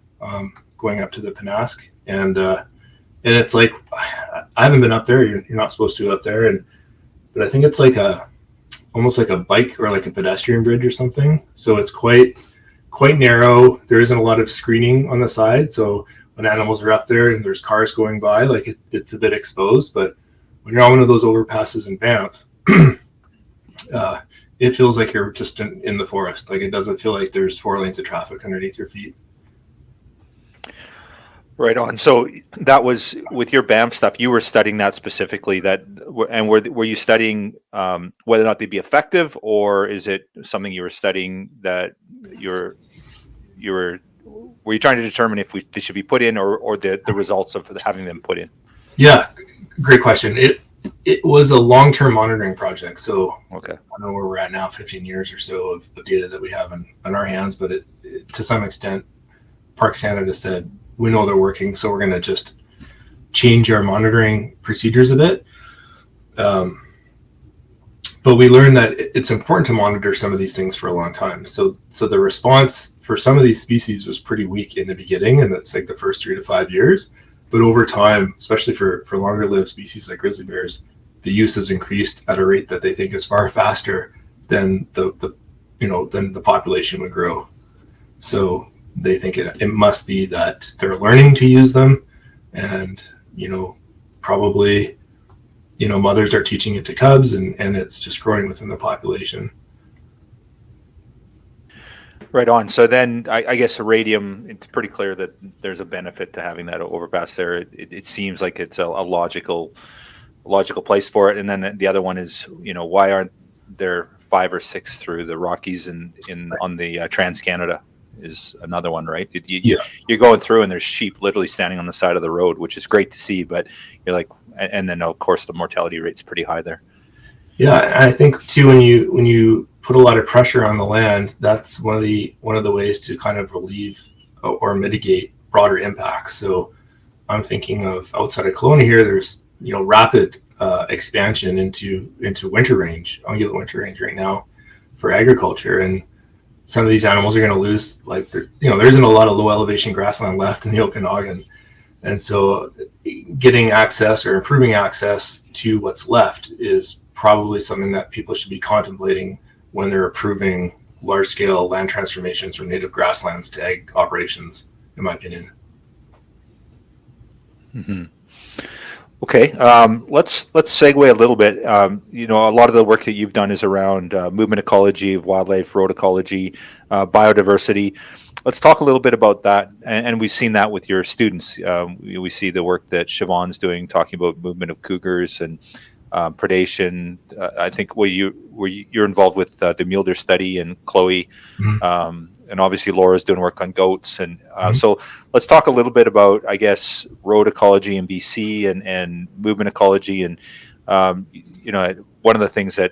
Speaker 4: going up to the Pennask. And it's like, I haven't been up there. You're not supposed to go up there. But I think it's like a almost like a bike or like a pedestrian bridge or something. So it's quite narrow. There isn't a lot of screening on the side. So when animals are up there and there's cars going by, like it's a bit exposed. But when you're on one of those overpasses in Banff, it feels like you're just in the forest. Like it doesn't feel like there's 4 lanes of traffic underneath your feet.
Speaker 2: Right on. So that was with your Banff stuff. You were studying that specifically. And were you studying whether or not they'd be effective, or is it something you were studying that were you trying to determine if they should be put in, or the results of having them put in?
Speaker 4: Yeah, great question. It was a long-term monitoring project. So
Speaker 2: okay,
Speaker 4: I don't know where we're at now, 15 years or so of data that we have in our hands, but to some extent, Parks Canada said, we know they're working, so we're going to just change our monitoring procedures a bit. But we learned that it's important to monitor some of these things for a long time. So the response for some of these species was pretty weak in the beginning, and it's like the first 3 to 5 years. But over time, especially for longer lived species like grizzly bears, the use has increased at a rate that they think is far faster than the population would grow. So they think it must be that they're learning to use them, and probably mothers are teaching it to cubs, and it's just growing within the population.
Speaker 2: Right on. So then I guess iridium, it's pretty clear that there's a benefit to having that overpass there. It seems like it's a logical place for it. And then the other one is, why aren't there 5 or 6 through the Rockies on the Trans-Canada is another one, right? You're going through and there's sheep literally standing on the side of the road, which is great to see, but you're like, and then of course the mortality rate's pretty high there.
Speaker 4: Yeah, I think too, when you put a lot of pressure on the land, that's one of the ways to kind of relieve or mitigate broader impacts. So I'm thinking of outside of Kelowna here, there's rapid expansion into winter range, ungulate winter range right now for agriculture, and some of these animals are going to lose, like there isn't a lot of low elevation grassland left in the Okanagan, and so getting access or improving access to what's left is probably something that people should be contemplating when they're approving large-scale land transformations from native grasslands to ag operations, in my opinion.
Speaker 2: Mm-hmm. Okay, let's segue a little bit. A lot of the work that you've done is around movement ecology, wildlife, road ecology, biodiversity. Let's talk a little bit about that, and we've seen that with your students. We see the work that Siobhan's doing, talking about movement of cougars and predation. I think you're involved with the Mulder study, and Chloe, and obviously Laura's doing work on goats. And so let's talk a little bit about, I guess, road ecology in BC and movement ecology. And one of the things that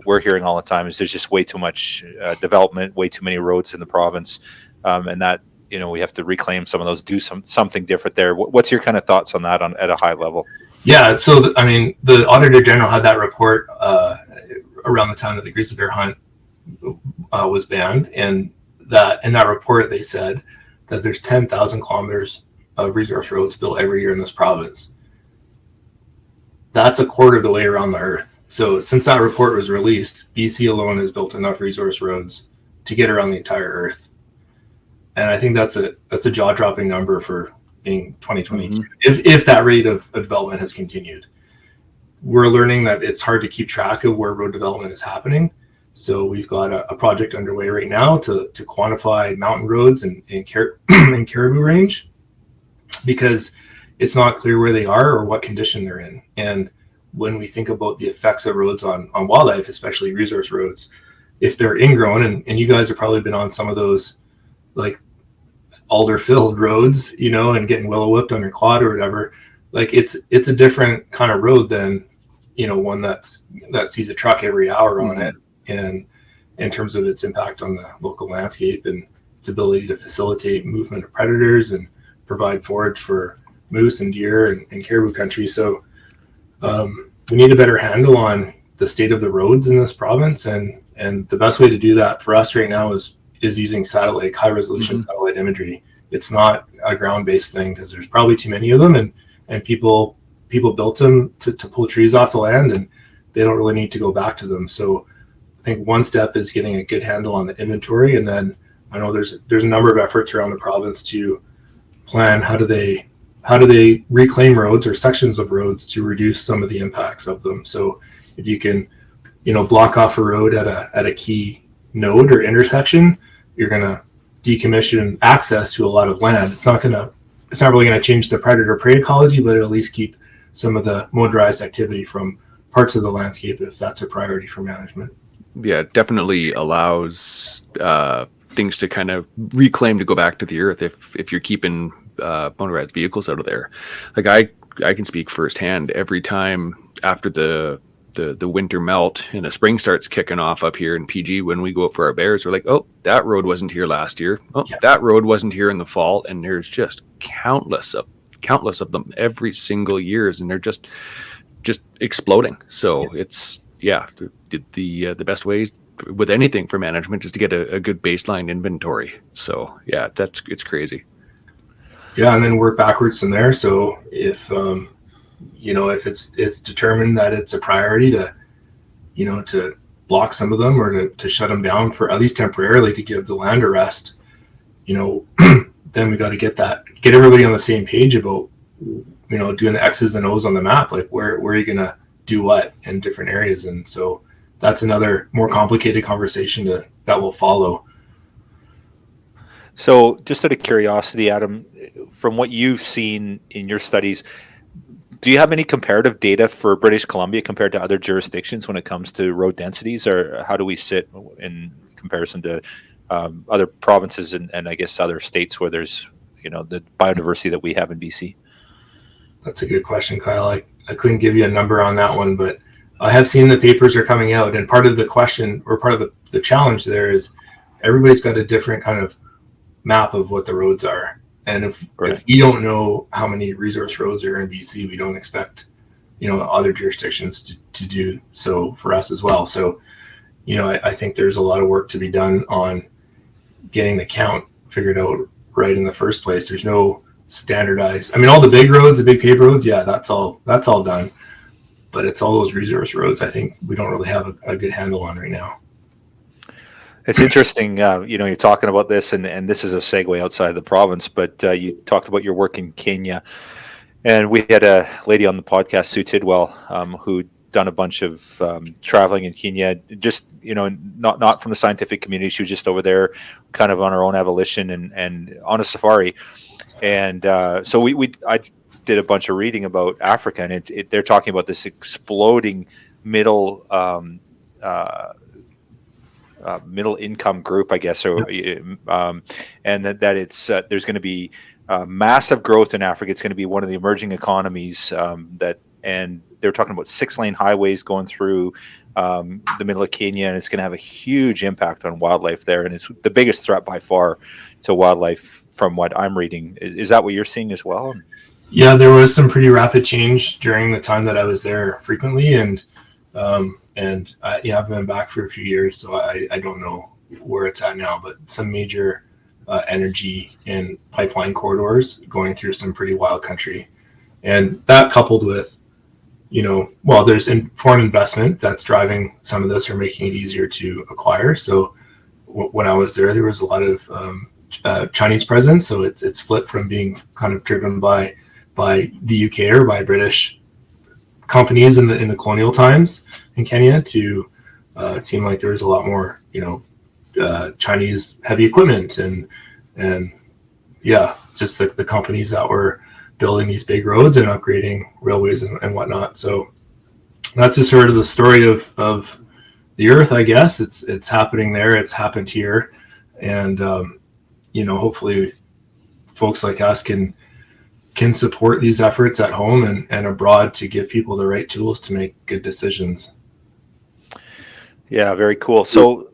Speaker 2: we're hearing all the time is there's just way too much development, way too many roads in the province, and that we have to reclaim some of those, do something different there. What's your kind of thoughts on that at a high level?
Speaker 4: Yeah, so the Auditor General had that report around the time that the grizzly bear hunt was banned, and in that report they said that there's 10,000 kilometers of resource roads built every year in this province. That's a quarter of the way around the earth. So since that report was released, BC alone has built enough resource roads to get around the entire earth, and I think that's a jaw-dropping number for being 2022. If that rate of development has continued. We're learning that it's hard to keep track of where road development is happening. So we've got a project underway right now to quantify mountain roads in Caribou Range, because it's not clear where they are or what condition they're in. And when we think about the effects of roads on wildlife, especially resource roads, if they're ingrown, and you guys have probably been on some of those like alder-filled roads, and getting willow whipped on your quad or whatever, like it's a different kind of road than one that sees a truck every hour on it, and in terms of its impact on the local landscape and its ability to facilitate movement of predators and provide forage for moose and deer and caribou country. So we need a better handle on the state of the roads in this province, and the best way to do that for us right now is using satellite, high resolution satellite imagery. It's not a ground-based thing because there's probably too many of them, and people built them to pull trees off the land, and they don't really need to go back to them. So think one step is getting a good handle on the inventory, and then I know there's a number of efforts around the province to plan how do they reclaim roads or sections of roads to reduce some of the impacts of them. So if you can, block off a road at a key node or intersection, you're going to decommission access to a lot of land. It's not really going to change the predator-prey ecology, but it'll at least keep some of the motorized activity from parts of the landscape if that's a priority for management.
Speaker 1: Yeah, it definitely allows things to kind of reclaim, to go back to the earth if you're keeping motorized vehicles out of there. Like I can speak firsthand. Every time after the winter melt and the spring starts kicking off up here in PG, when we go out for our bears, we're like, oh, that road wasn't here last year. Oh, yeah. That road wasn't here in the fall. And there's just countless of them every single years, and they're just exploding. So it's the best ways with anything for management is to get a good baseline inventory. So yeah, it's crazy.
Speaker 4: Yeah, and then work backwards from there. So if if it's determined that it's a priority to block some of them or to shut them down for at least temporarily to give the land a rest, then we got to get everybody on the same page about doing the X's and O's on the map, like where are you gonna do what in different areas. And so that's another more complicated conversation that will follow.
Speaker 2: So just out of curiosity, Adam, from what you've seen in your studies, do you have any comparative data for British Columbia compared to other jurisdictions when it comes to road densities, or how do we sit in comparison to other provinces and I guess other states where there's the biodiversity that we have in BC?
Speaker 4: That's a good question, Kyle. I couldn't give you a number on that one, but I have seen the papers are coming out, and part of the question or part of the challenge there is everybody's got a different kind of map of what the roads are. And if you don't know how many resource roads are in BC, we don't expect, other jurisdictions to do so for us as well. So, I think there's a lot of work to be done on getting the count figured out right in the first place. There's no standardized. I mean, all the big roads, the big paved roads, yeah, that's all done. But it's all those resource roads I think we don't really have a good handle on right now.
Speaker 2: It's interesting, you're talking about this, and this is a segue outside the province, but you talked about your work in Kenya. And we had a lady on the podcast, Sue Tidwell, who'd done a bunch of traveling in Kenya, just, not from the scientific community. She was just over there kind of on her own abolition and on a safari. And so I did a bunch of reading about Africa, and they're talking about this exploding middle income group, I guess, and that it's there's going to be massive growth in Africa. It's going to be one of the emerging economies and they're talking about 6-lane highways going through the middle of Kenya, and it's going to have a huge impact on wildlife there, and it's the biggest threat by far to wildlife from what I'm reading. Is that what you're seeing as well?
Speaker 4: Yeah, there was some pretty rapid change during the time that I was there frequently, and I've been back for a few years, so I don't know where it's at now, but some major energy and pipeline corridors going through some pretty wild country. And that coupled with, there's foreign investment that's driving some of this or making it easier to acquire. So when I was there was a lot of Chinese presence. So it's flipped from being kind of driven by the UK or by British companies in the colonial times in Kenya to it seemed like there was a lot more Chinese heavy equipment and just the companies that were building these big roads and upgrading railways and whatnot. So that's just sort of the story of the earth, I guess. It's happening there, it's happened here, and hopefully folks like us can support these efforts at home and abroad to give people the right tools to make good decisions.
Speaker 2: Yeah, very cool. So,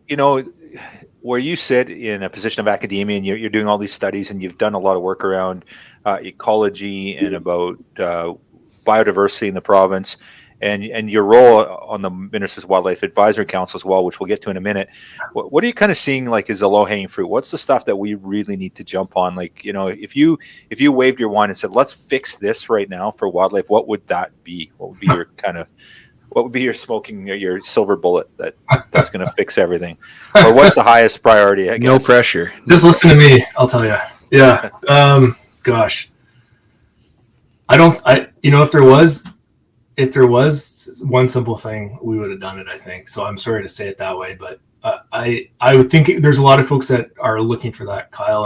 Speaker 2: where you sit in a position of academia and you're doing all these studies and you've done a lot of work around ecology and about biodiversity in the province and your role on the Minister's Wildlife Advisory Council as well, which we'll get to in a minute. What are you kind of seeing like is the low-hanging fruit? What's the stuff that we really need to jump on? Like, if you waved your wand and said, let's fix this right now for wildlife, what would that be? What would be your kind of what would be your silver bullet that's going to fix everything? Or what's the highest priority, I guess?
Speaker 1: No pressure.
Speaker 4: Just listen to me. I'll tell you. Yeah. Gosh. If there was one simple thing, we would have done it, I think. So I'm sorry to say it that way, but I would think there's a lot of folks that are looking for that, Kyle,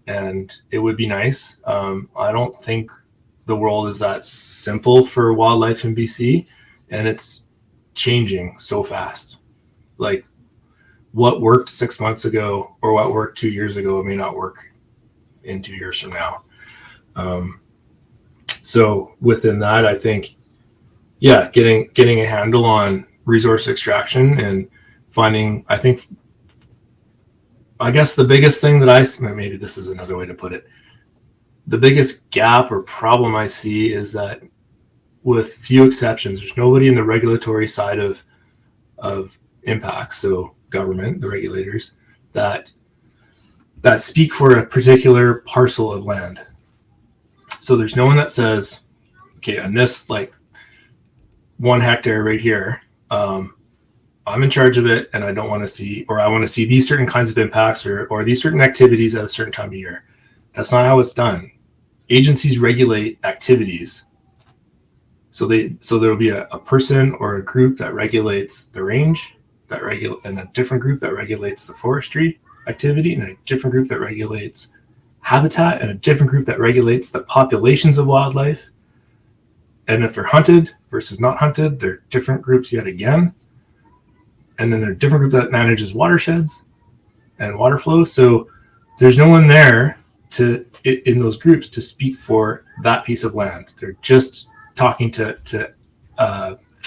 Speaker 4: and it would be nice. I don't think the world is that simple for wildlife in BC, and it's changing so fast. Like what worked 6 months ago or what worked 2 years ago may not work in 2 years from now. So within that, I think, yeah, getting a handle on resource extraction and finding, I guess the biggest thing that maybe this is another way to put it. The biggest gap or problem I see is that with few exceptions, there's nobody in the regulatory side of impacts, so government, the regulators, that speak for a particular parcel of land. So there's no one that says, okay, on this like 1 hectare right here, I'm in charge of it, and I don't want to see, or I want to see these certain kinds of impacts or these certain activities at a certain time of year. That's not how it's done. Agencies regulate activities. So there will be a person or a group that regulates the range, and a different group that regulates the forestry activity, and a different group that regulates habitat, and a different group that regulates the populations of wildlife. And if they're hunted versus not hunted, they're different groups yet again. And then there are different groups that manages watersheds and water flow. So there's no one there in those groups to speak for that piece of land. They're just talking to the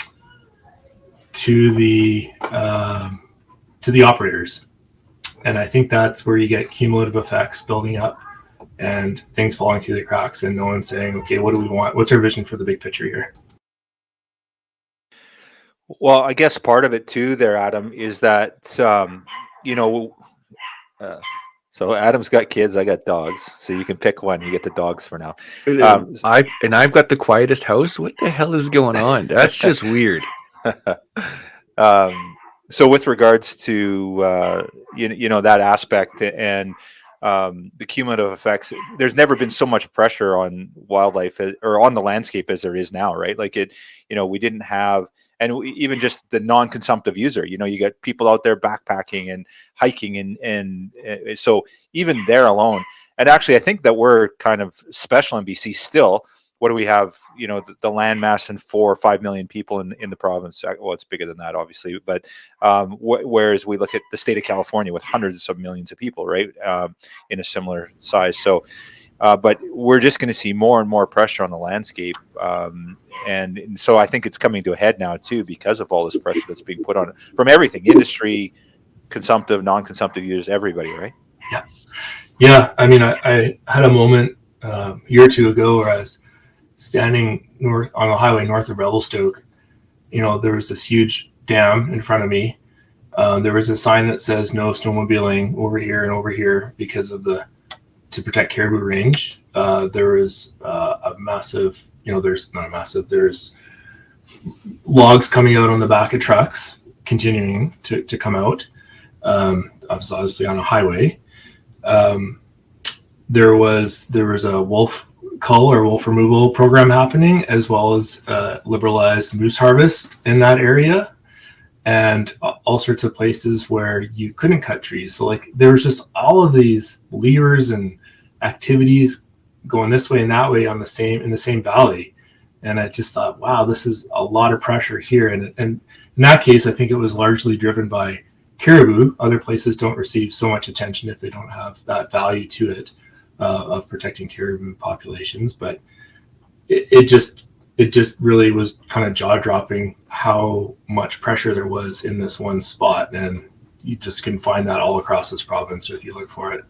Speaker 4: operators. And I think that's where you get cumulative effects building up and things falling through the cracks, and no one saying, okay, what do we want? What's our vision for the big picture here?
Speaker 2: Well, I guess part of it too there, Adam, is that, so Adam's got kids, I got dogs. So you can pick one. You get the dogs for now.
Speaker 1: I've got the quietest house. What the hell is going on? That's just weird.
Speaker 2: So with regards to, that aspect and the cumulative effects, there's never been so much pressure on wildlife or on the landscape as there is now, right? Like we didn't have, and even just the non-consumptive user, you got people out there backpacking and hiking and so even there alone, and actually I think that we're kind of special in BC still. What do we have? The land mass and 4 or 5 million people in the province. Well, it's bigger than that, obviously. But whereas we look at the state of California with hundreds of millions of people, right, in a similar size. So, but we're just going to see more and more pressure on the landscape, and so I think it's coming to a head now too because of all this pressure that's being put on it from everything: industry, consumptive, non-consumptive users, everybody, right?
Speaker 4: Yeah. I mean, I had a moment a year or two ago where I was standing north on the highway north of Revelstoke. There was this huge dam in front of me. There was a sign that says no snowmobiling over here and over here because to protect caribou range. There was a massive, there's logs coming out on the back of trucks continuing to come out. Obviously on a highway. There was a wolf cull or wolf removal program happening, as well as liberalized moose harvest in that area, and all sorts of places where you couldn't cut trees. So there was just all of these levers and activities going this way and that way in the same valley. And I just thought, wow, this is a lot of pressure here. And in that case, I think it was largely driven by caribou. Other places don't receive so much attention if they don't have that value to it. Of protecting caribou populations, but it just really was kind of jaw-dropping how much pressure there was in this one spot, and you just can find that all across this province if you look for it.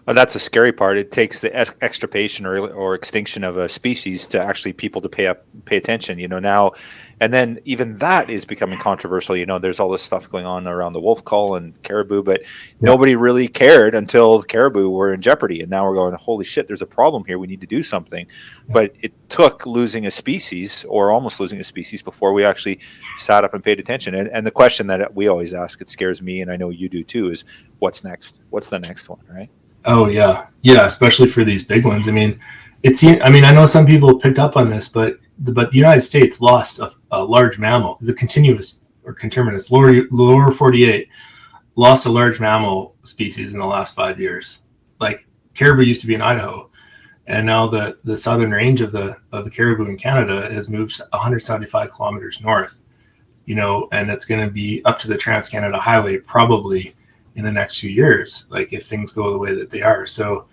Speaker 2: That's a scary part. It takes the extirpation or extinction of a species to actually people to pay attention. Now, and then even that is becoming controversial. There's all this stuff going on around the wolf call and caribou, but nobody really cared until the caribou were in jeopardy. And now we're going, holy shit, there's a problem here. We need to do something. But it took losing a species or almost losing a species before we actually sat up and paid attention. And the question that we always ask, it scares me, and I know you do too, is what's next? What's the next one, right?
Speaker 4: Oh yeah, especially for these big ones. I mean, I know some people picked up on this, but the United States lost a large mammal, the continuous or conterminous lower 48, lost a large mammal species in the last 5 years. Like caribou used to be in Idaho, and now the southern range of the caribou in Canada has moved 175 kilometers north. And it's going to be up to the Trans-Canada Highway probably in the next few years, like if things go the way that they are. So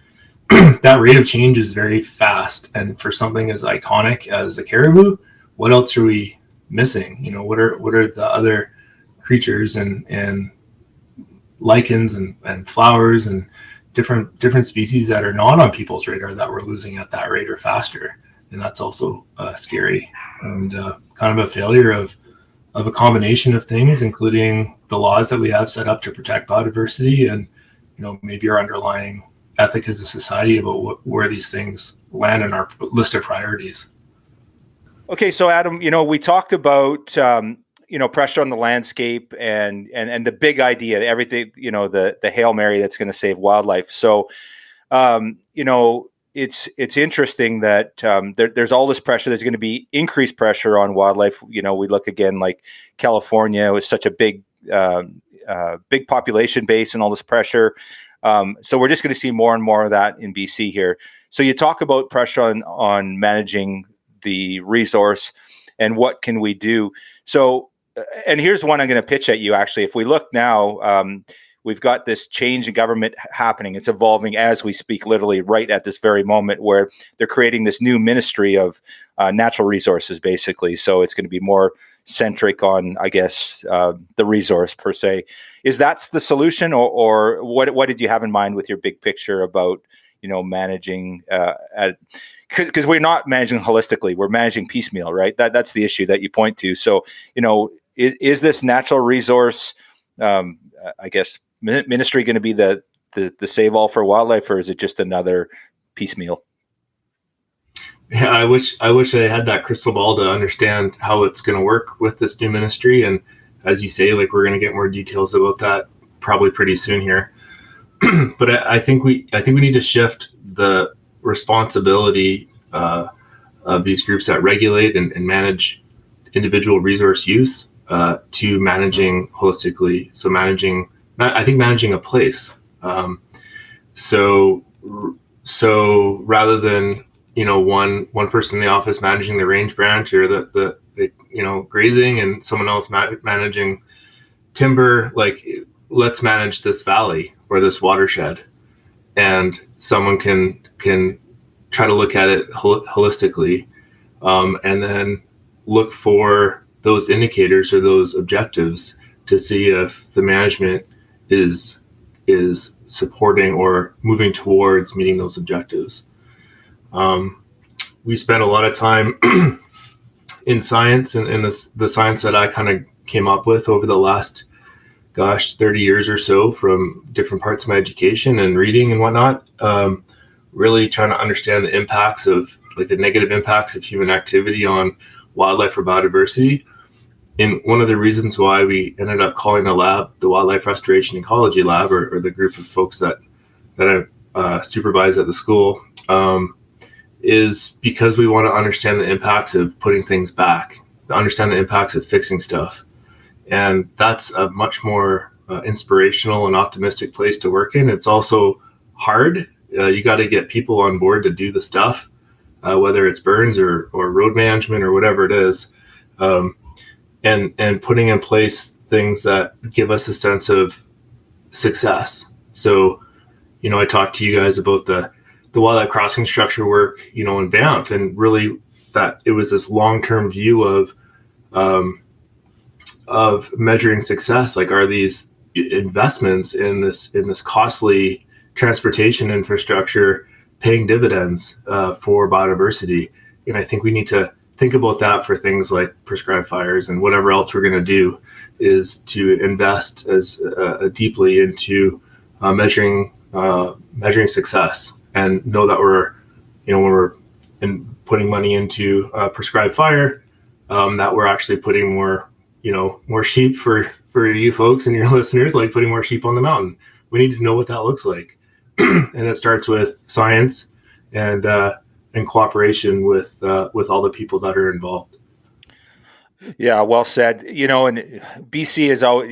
Speaker 4: that rate of change is very fast. And for something as iconic as the caribou, what else are we missing? What are the other creatures and lichens and flowers and different species that are not on people's radar that we're losing at that rate or faster? And that's also scary and kind of a failure of a combination of things, including the laws that we have set up to protect biodiversity and, maybe our underlying ethic as a society about where these things land in our list of priorities.
Speaker 2: Okay. So Adam, we talked about, pressure on the landscape and the big idea, everything, the Hail Mary that's going to save wildlife. So, it's interesting that there's all this pressure. There's going to be increased pressure on wildlife. We look again like California was such a big population base and all this pressure. So we're just going to see more and more of that in BC here. So you talk about pressure on managing the resource and what can we do. So, and here's one I'm going to pitch at you. Actually, if we look now, we've got this change in government happening. It's evolving as we speak, literally right at this very moment, where they're creating this new ministry of natural resources, basically. So it's going to be more centric on, I guess, the resource per se. Is that the solution, or what did you have in mind with your big picture about, managing? Because we're not managing holistically, we're managing piecemeal, right? That's the issue that you point to. So, is this natural resource, I guess, ministry going to be the save all for wildlife, or is it just another piecemeal?
Speaker 4: Yeah, I wish I had that crystal ball to understand how it's going to work with this new ministry. And as you say, like, we're going to get more details about that probably pretty soon here. But I think we need to shift the responsibility of these groups that regulate and manage individual resource use to managing holistically. So managing a place. So rather than, one person in the office managing the range branch or the grazing and someone else managing timber, like, let's manage this valley or this watershed, and someone can try to look at it holistically, and then look for those indicators or those objectives to see if the management is supporting or moving towards meeting those objectives. We spent a lot of time in science and the science that I kind of came up with over the last 30 years or so from different parts of my education and reading and whatnot, really trying to understand the impacts of, like, the negative impacts of human activity on wildlife or biodiversity. And one of the reasons why we ended up calling the lab the Wildlife Restoration Ecology Lab, or the group of folks that I supervise at the school, is because we want to understand the impacts of putting things back, understand the impacts of fixing stuff. And that's a much more inspirational and optimistic place to work in. It's also hard. You got to get people on board to do the stuff, whether it's burns or road management or whatever it is. And putting in place things that give us a sense of success. So, I talked to you guys about the wildlife crossing structure work, in Banff, and really that it was this long-term view of measuring success. Like, are these investments in this costly transportation infrastructure paying dividends for biodiversity. And I think we need to think about that for things like prescribed fires and whatever else we're going to do, is to invest as deeply into measuring success, and know that when we're putting money into prescribed fire, that we're actually putting more sheep for you folks and your listeners, like putting more sheep on the mountain. We need to know what that looks like. And it starts with science and cooperation with all the people that are involved.
Speaker 2: Yeah, well said. And BC is always,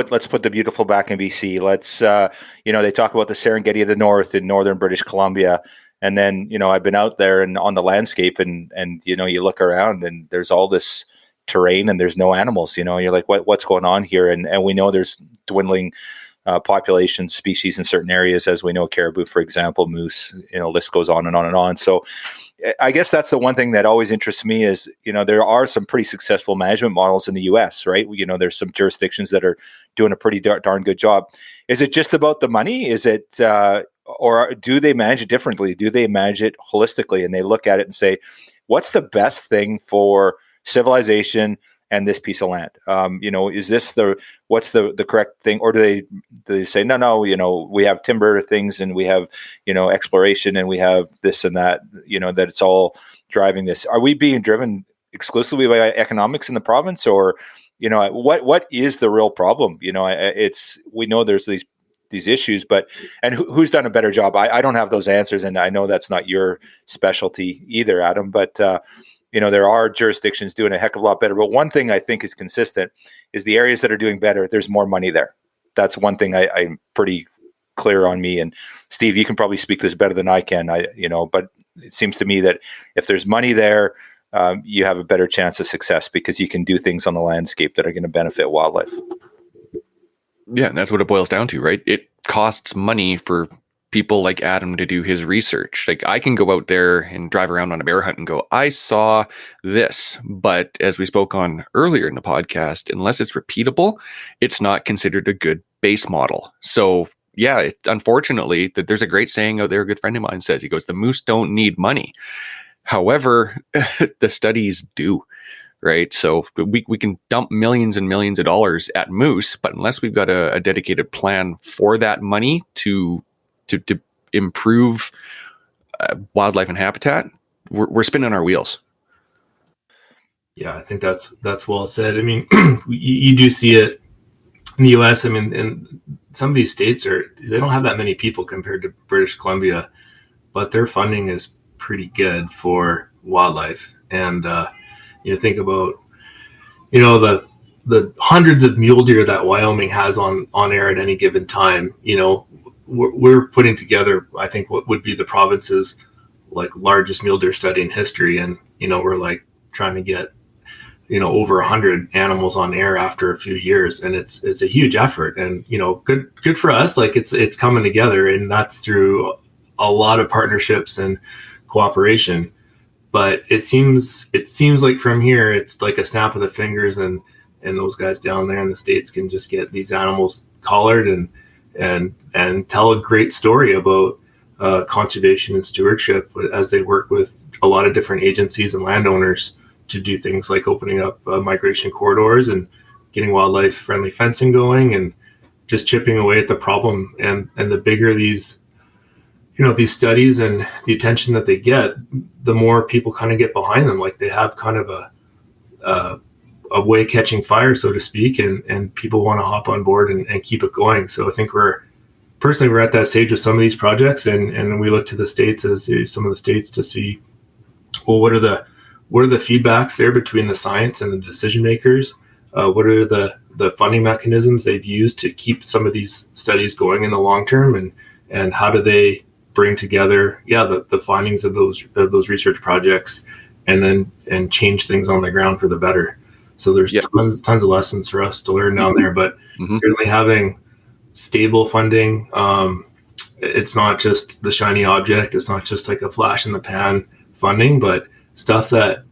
Speaker 2: let's put the beautiful back in BC. Let's, they talk about the Serengeti of the North in northern British Columbia. And then, I've been out there and on the landscape and you look around and there's all this terrain and there's no animals, you're like, what's going on here? And we know there's dwindling population species in certain areas, as we know, caribou, for example, moose, list goes on and on and on. So I guess that's the one thing that always interests me is, there are some pretty successful management models in the US, right? There's some jurisdictions that are doing a pretty darn good job. Is it just about the money? Is it, or do they manage it differently? Do they manage it holistically? And they look at it and say, what's the best thing for civilization and this piece of land? Is this what's the correct thing? Or do they say, no, we have timber things and we have, exploration and we have this and that, that it's all driving this. Are we being driven exclusively by economics in the province, or, what is the real problem? We know there's these issues, and who's done a better job? I don't have those answers. And I know that's not your specialty either, Adam, but, there are jurisdictions doing a heck of a lot better. But one thing I think is consistent is the areas that are doing better, there's more money there. That's one thing I'm pretty clear on me. And Steve, you can probably speak this better than I can, but it seems to me that if there's money there, you have a better chance of success because you can do things on the landscape that are going to benefit wildlife.
Speaker 1: Yeah, and that's what it boils down to, right? It costs money for people like Adam to do his research. Like, I can go out there and drive around on a bear hunt and go, I saw this. But as we spoke on earlier in the podcast, unless it's repeatable, it's not considered a good base model. So yeah, unfortunately, that there's a great saying out there, a good friend of mine says, he goes, the moose don't need money. However, the studies do. Right. So we can dump millions and millions of dollars at moose, but unless we've got a dedicated plan for that money to improve wildlife and habitat, we're spinning our wheels.
Speaker 4: Yeah, I think that's well said. I mean, you do see it in the US. I mean, and some of these states they don't have that many people compared to British Columbia, but their funding is pretty good for wildlife. And think about, the hundreds of mule deer that Wyoming has on air at any given time. We're putting together, I think, what would be the province's largest mule deer study in history. And, we're trying to get, over 100 animals on air after a few years. And it's a huge effort and, good for us. It's coming together, and that's through a lot of partnerships and cooperation. But it seems like from here, it's like a snap of the fingers, and those guys down there in the States can just get these animals collared and tell a great story about conservation and stewardship as they work with a lot of different agencies and landowners to do things like opening up migration corridors and getting wildlife friendly fencing going and just chipping away at the problem. And the bigger these studies and the attention that they get, the more people kind of get behind them. Like, they have kind of a way catching fire, so to speak, and people want to hop on board and keep it going. So I think we're at that stage with some of these projects, and we look to the states as some of the states to see, well, what are the feedbacks there between the science and the decision makers? What are the funding mechanisms they've used to keep some of these studies going in the long term, and how do they bring together, the findings of those research projects and change things on the ground for the better. So there's tons of lessons for us to learn down there, but certainly having stable funding, it's not just the shiny object. It's not just like a flash in the pan funding, but stuff that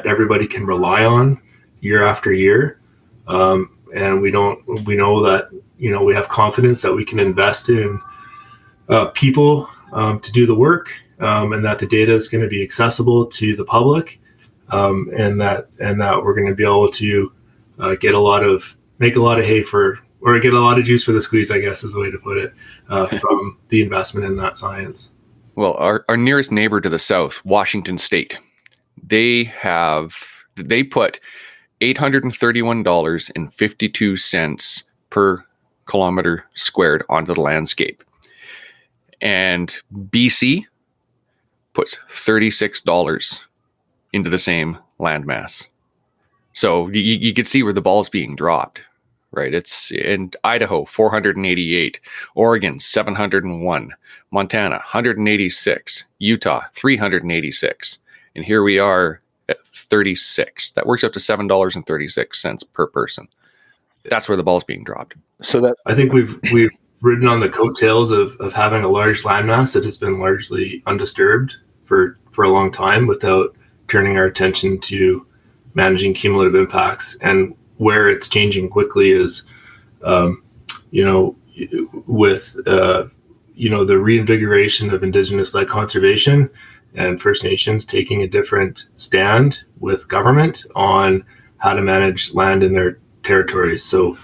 Speaker 4: everybody can rely on year after year. And we know that, we have confidence that we can invest in people to do the work, and that the data is going to be accessible to the public, and that we're going to be able to make a lot of hay or get a lot of juice for the squeeze, I guess is the way to put it, from the investment in that science.
Speaker 1: Well, our nearest neighbor to the south, Washington State, they put $831.52 per kilometer squared onto the landscape. And BC puts $36 into the same landmass. So you could see where the ball's being dropped, right? It's in Idaho, 488, Oregon, 701, Montana, 186, Utah, 386. And here we are at 36. That works out to $7.36 per person. That's where the ball's being dropped.
Speaker 2: So that
Speaker 4: I think we've ridden on the coattails of having a large landmass that has been largely undisturbed for a long time without turning our attention to managing cumulative impacts. And where it's changing quickly is, with the reinvigoration of Indigenous-led conservation and First Nations taking a different stand with government on how to manage land in their territories. So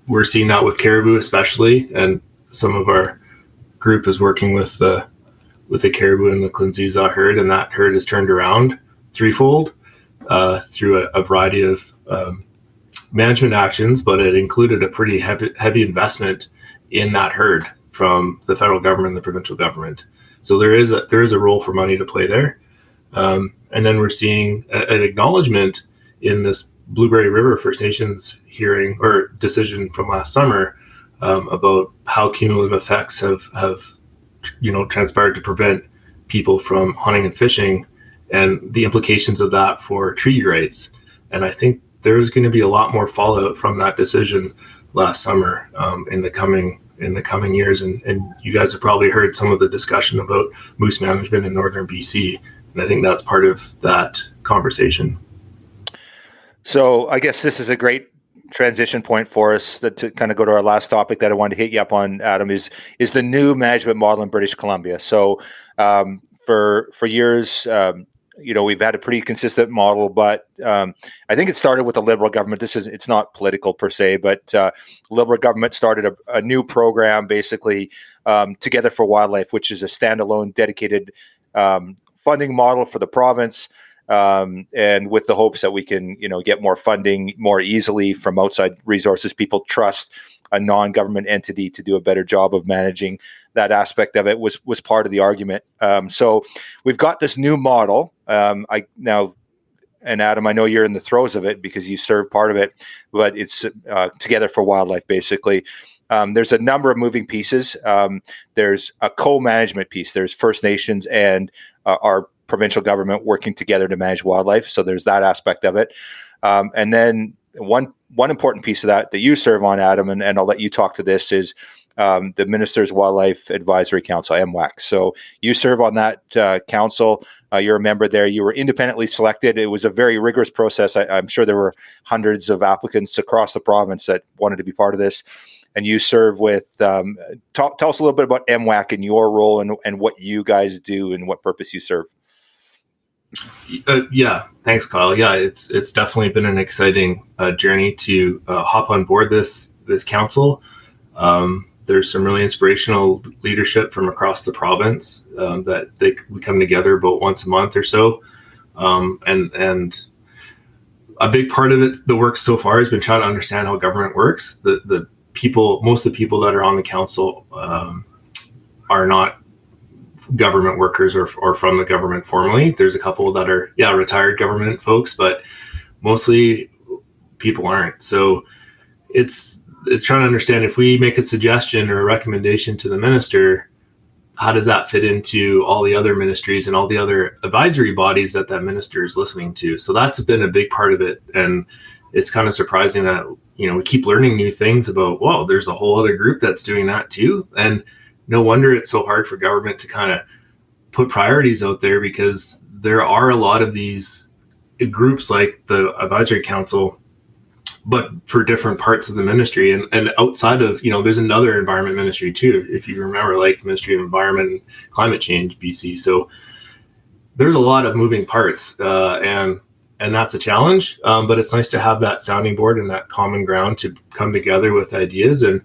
Speaker 4: we're seeing that with caribou especially, and some of our group is working with the caribou and the Klinziza herd, and that herd has turned around threefold through a variety of management actions, but it included a pretty heavy investment in that herd from the federal government and the provincial government. So there is a role for money to play there. And then we're seeing an acknowledgement in this Blueberry River First Nations hearing or decision from last summer about how cumulative effects have transpired to prevent people from hunting and fishing, and the implications of that for treaty rights. And I think there's going to be a lot more fallout from that decision last summer in the coming years. And you guys have probably heard some of the discussion about moose management in northern BC, and I think that's part of that conversation.
Speaker 2: So I guess this is a great transition point for us to kind of go to our last topic that I wanted to hit you up on, Adam, is the new management model in British Columbia. So for years, we've had a pretty consistent model, but I think it started with the Liberal government. It's not political per se, but the Liberal government started a new program, basically Together for Wildlife, which is a standalone, dedicated funding model for the province. And with the hopes that we can, get more funding more easily from outside resources. People trust a non-government entity to do a better job of managing that aspect of it was part of the argument. So we've got this new model. And Adam, I know you're in the throes of it because you serve part of it, but it's Together for Wildlife, basically. There's a number of moving pieces. There's a co-management piece. There's First Nations and our provincial government working together to manage wildlife. So there's that aspect of it. And then one important piece of that you serve on, Adam, and I'll let you talk to this, is the Minister's Wildlife Advisory Council, MWAC. So you serve on that council. You're a member there. You were independently selected. It was a very rigorous process. I'm sure there were hundreds of applicants across the province that wanted to be part of this. And you serve with, tell us a little bit about MWAC and your role and what you guys do and what purpose you serve.
Speaker 4: Yeah, thanks, Kyle. Yeah, it's definitely been an exciting journey to hop on board this council. There's some really inspirational leadership from across the province that we come together about once a month or so, and a big part of it, the work so far, has been trying to understand how government works. The people, most of the people that are on the council are not government workers or from the government formally. There's a couple that are retired government folks, but mostly people aren't. So it's trying to understand, if we make a suggestion or a recommendation to the minister, how does that fit into all the other ministries and all the other advisory bodies that minister is listening to? So that's been a big part of it. And it's kind of surprising that, we keep learning new things about, well, there's a whole other group that's doing that too. And no wonder it's so hard for government to kind of put priorities out there, because there are a lot of these groups like the Advisory Council but for different parts of the ministry. And outside of, there's another environment ministry too, if you remember, like Ministry of Environment and Climate Change, BC. So there's a lot of moving parts, and that's a challenge. But it's nice to have that sounding board and that common ground to come together with ideas. And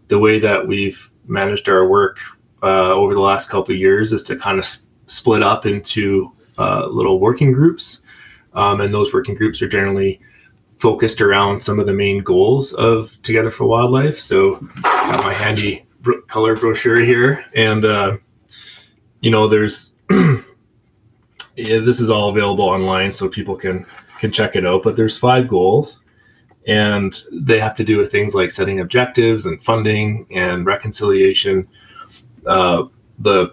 Speaker 4: the way that we've managed our work over the last couple of years is to kind of split up into little working groups. And those working groups are generally focused around some of the main goals of Together for Wildlife. So I have my handy color brochure here, and there's this is all available online, so people can check it out. But there's 5 goals, and they have to do with things like setting objectives and funding and reconciliation. The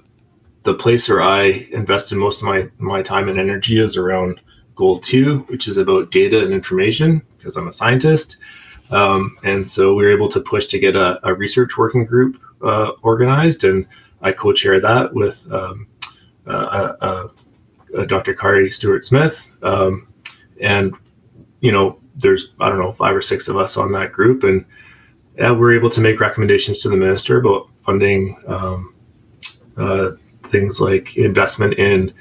Speaker 4: place where I invested most of my time and energy is around Goal 2, which is about data and information, because I'm a scientist. And so we were able to push to get a research working group organized, and I co-chair that with Dr. Kari Stewart-Smith. And, there's, 5 or 6 of us on that group, and we're able to make recommendations to the minister about funding things like investment in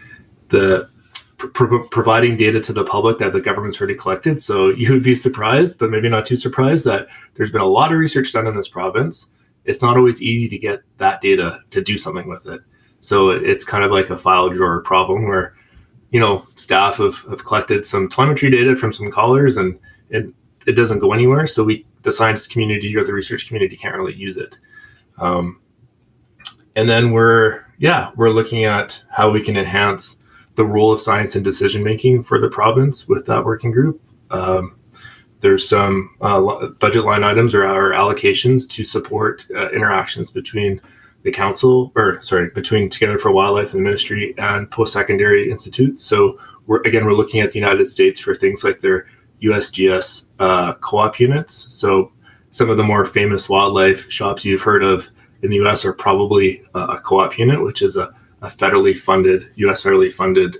Speaker 4: the providing data to the public that the government's already collected. So you would be surprised, but maybe not too surprised, that there's been a lot of research done in this province. It's not always easy to get that data to do something with it. So it's kind of like a file drawer problem where, staff have collected some telemetry data from some collars, and it doesn't go anywhere. So the science community or the research community can't really use it. And then we're looking at how we can enhance the role of science in decision-making for the province with that working group. There's some budget line items or our allocations to support interactions between the council, between Together for Wildlife and the ministry and post-secondary institutes. So we're looking at the United States for things like their USGS co-op units. So some of the more famous wildlife shops you've heard of in the US are probably a co-op unit, which is a US federally funded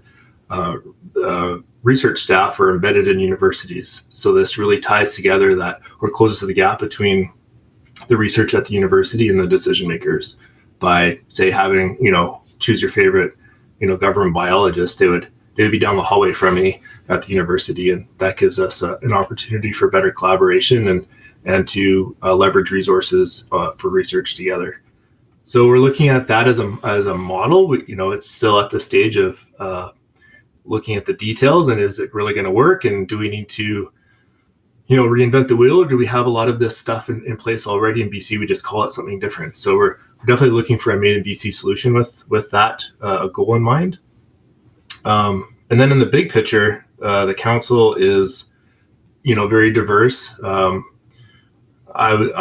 Speaker 4: research staff are embedded in universities. So this really ties together that, or closes the gap between the research at the university and the decision makers by, say, having, choose your favorite, government biologist. They would be down the hallway from me at the university, and that gives us an opportunity for better collaboration and to leverage resources for research together. So we're looking at that as a model. It's still at the stage of looking at the details, and is it really going to work? And do we need to, reinvent the wheel, or do we have a lot of this stuff in place already in BC? We just call it something different. So we're definitely looking for a made in BC solution with that goal in mind. And then in the big picture, the council is, very diverse. I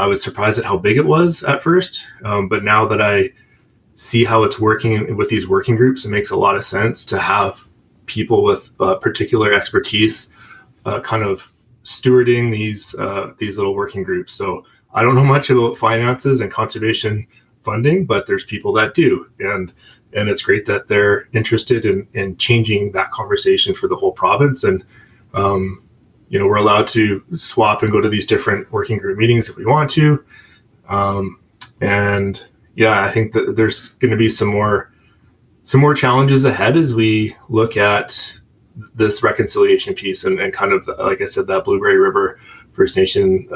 Speaker 4: was surprised at how big it was at first, but now that I see how it's working with these working groups, it makes a lot of sense to have people with particular expertise kind of stewarding these little working groups. So I don't know much about finances and conservation funding, but there's people that do, and it's great that they're interested in changing that conversation for the whole province. And we're allowed to swap and go to these different working group meetings if we want to. I think that there's going to be some more challenges ahead as we look at this reconciliation piece and kind of, like I said, that Blueberry River First Nation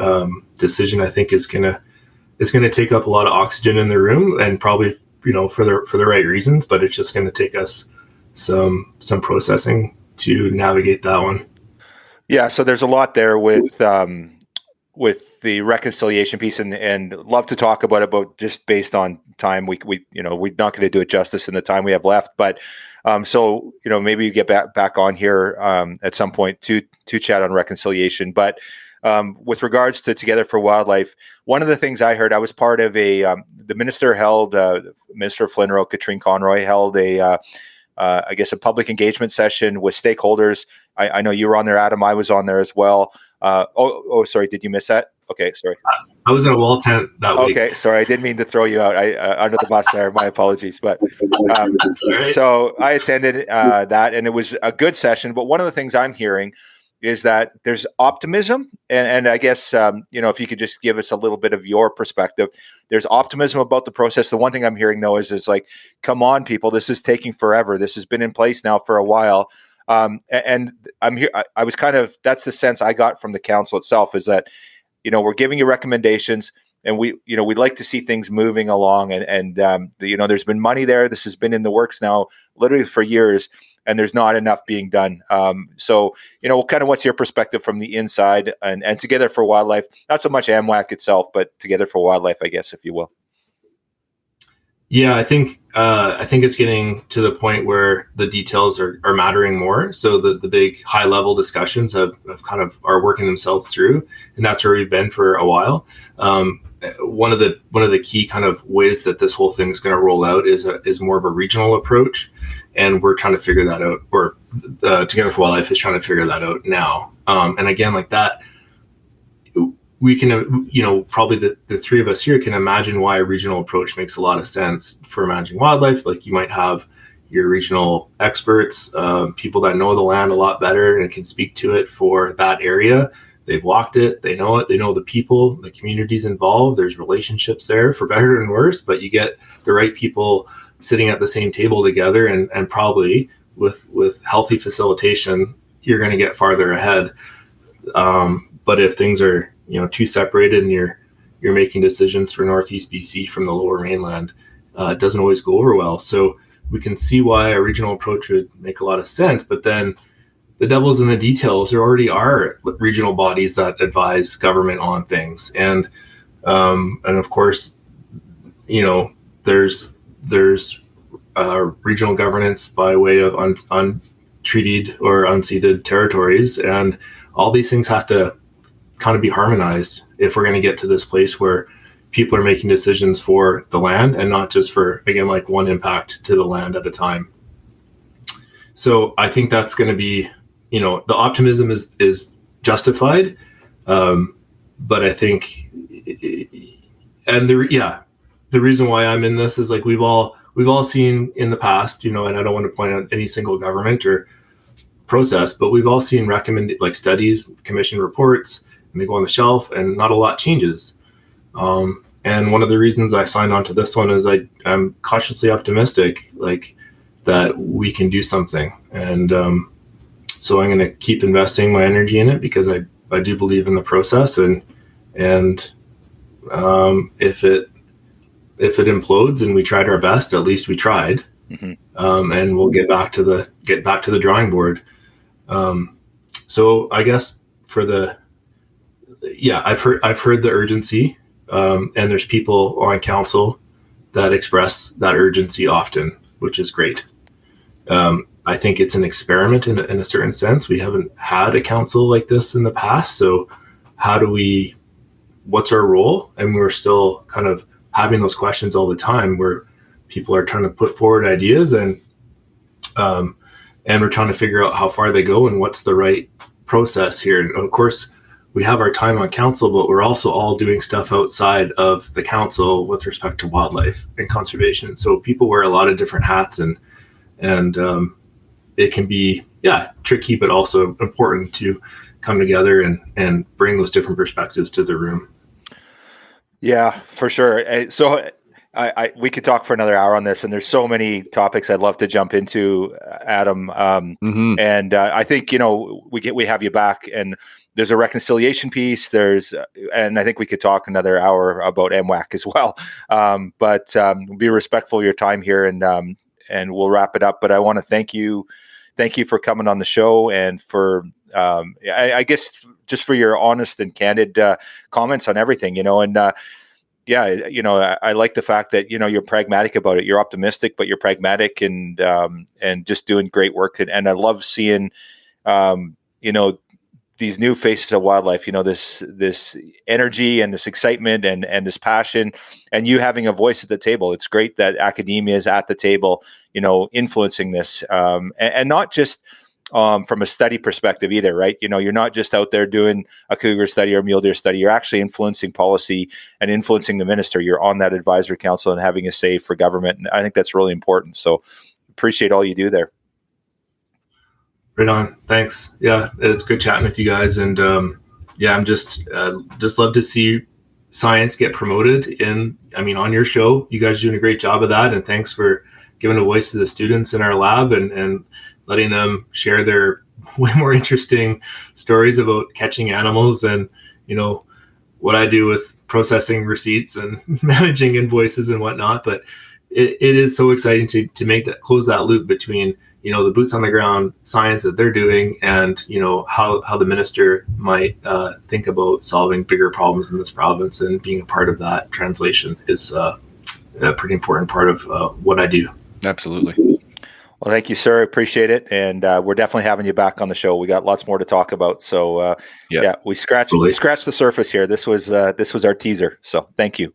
Speaker 4: decision, I think is going to take up a lot of oxygen in the room, and probably, for the right reasons, but it's just going to take us some processing to navigate that one.
Speaker 2: Yeah, so there's a lot there with the reconciliation piece, and love to talk about it, but just based on time, we're not going to do it justice in the time we have left. But maybe you get back on here at some point to chat on reconciliation. But with regards to Together for Wildlife, one of the things I heard, I was part of the minister held, Minister of Flynn, Katrine Conroy held a public engagement session with stakeholders. I know you were on there, Adam. I was on there as well. Sorry, did you miss that? Okay, sorry.
Speaker 4: I was in a wall tent that week.
Speaker 2: Okay, sorry, I didn't mean to throw you out. Under the bus there. My apologies. But so I attended that, and it was a good session. But one of the things I'm hearing is that there's optimism, and I guess if you could just give us a little bit of your perspective. There's optimism about the process. The one thing I'm hearing though is like, come on, people, this is taking forever. This has been in place now for a while, and I'm here. I was that's the sense I got from the council itself, is that we're giving you recommendations, and we'd like to see things moving along, and there's been money there. This has been in the works now literally for years, and there's not enough being done. So what's your perspective from the inside and Together for Wildlife? Not so much AMWAC itself, but Together for Wildlife, I guess, if you will.
Speaker 4: Yeah, I think it's getting to the point where the details are mattering more. So the big high level discussions have kind of are working themselves through, and that's where we've been for a while. One of the key kind of ways that this whole thing is going to roll out is more of a regional approach, and we're trying to figure that out. Or Together for Wildlife is trying to figure that out now. And again, like that, we can, probably the three of us here can imagine why a regional approach makes a lot of sense for managing wildlife. Like you might have your regional experts, people that know the land a lot better and can speak to it for that area. They've walked it, they know the people, the communities involved. There's relationships there for better and worse, but you get the right people sitting at the same table together, and probably with healthy facilitation, you're going to get farther ahead. But if things are too separated and you're making decisions for Northeast BC from the Lower Mainland, it doesn't always go over well. So we can see why a regional approach would make a lot of sense, but then the devil's in the details. There already are regional bodies that advise government on things, and of course, there's regional governance by way of untreated or unceded territories, and all these things have to kind of be harmonized if we're going to get to this place where people are making decisions for the land and not just for, again, like one impact to the land at a time. So I think that's going to be, the optimism is justified, but I think, and the reason why I'm in this is like we've all seen in the past, and I don't want to point out any single government or process, but we've all seen studies, commission reports, and they go on the shelf, and not a lot changes. And one of the reasons I signed on to this one is I'm cautiously optimistic, like that we can do something, and so I'm going to keep investing my energy in it because I do believe in the process, and if it implodes and we tried our best, at least we tried, and we'll get back to the drawing board. So I guess I've heard the urgency, and there's people on council that express that urgency often, which is great. I think it's an experiment in a certain sense. We haven't had a council like this in the past. So what's our role? And we're still kind of having those questions all the time where people are trying to put forward ideas, and we're trying to figure out how far they go and what's the right process here. And of course, we have our time on council, but we're also all doing stuff outside of the council with respect to wildlife and conservation. So people wear a lot of different hats, and it can be, tricky, but also important to come together and bring those different perspectives to the room.
Speaker 2: Yeah, for sure. So we could talk for another hour on this, and there's so many topics I'd love to jump into, Adam. And I think, we have you back, and there's a reconciliation piece. And I think we could talk another hour about MWAC as well. But be respectful of your time here, and we'll wrap it up. But I want to thank you for coming on the show, and for I guess just for your honest and candid comments on everything, and I like the fact that you're pragmatic about it. You're optimistic, but you're pragmatic, and just doing great work. And I love seeing these new faces of wildlife, this energy and this excitement and this passion, and you having a voice at the table. It's great that academia is at the table, influencing this, and not just from a study perspective either, right? You're not just out there doing a cougar study or mule deer study. You're actually influencing policy and influencing the minister. You're on that advisory council and having a say for government. And I think that's really important. So appreciate all you do there.
Speaker 4: Right on. Thanks. Yeah, it's good chatting with you guys. And yeah, I'm just love to see science get promoted on your show. You guys are doing a great job of that. And thanks for giving a voice to the students in our lab and letting them share their way more interesting stories about catching animals than, what I do with processing receipts and managing invoices and whatnot. But it is so exciting to close that loop between, the boots on the ground science that they're doing and, how the minister might think about solving bigger problems in this province, and being a part of that translation is a pretty important part of what I do.
Speaker 1: Absolutely.
Speaker 2: Well, thank you, sir. Appreciate it. And we're definitely having you back on the show. We got lots more to talk about. So yeah, we scratched the surface here. This was our teaser. So thank you.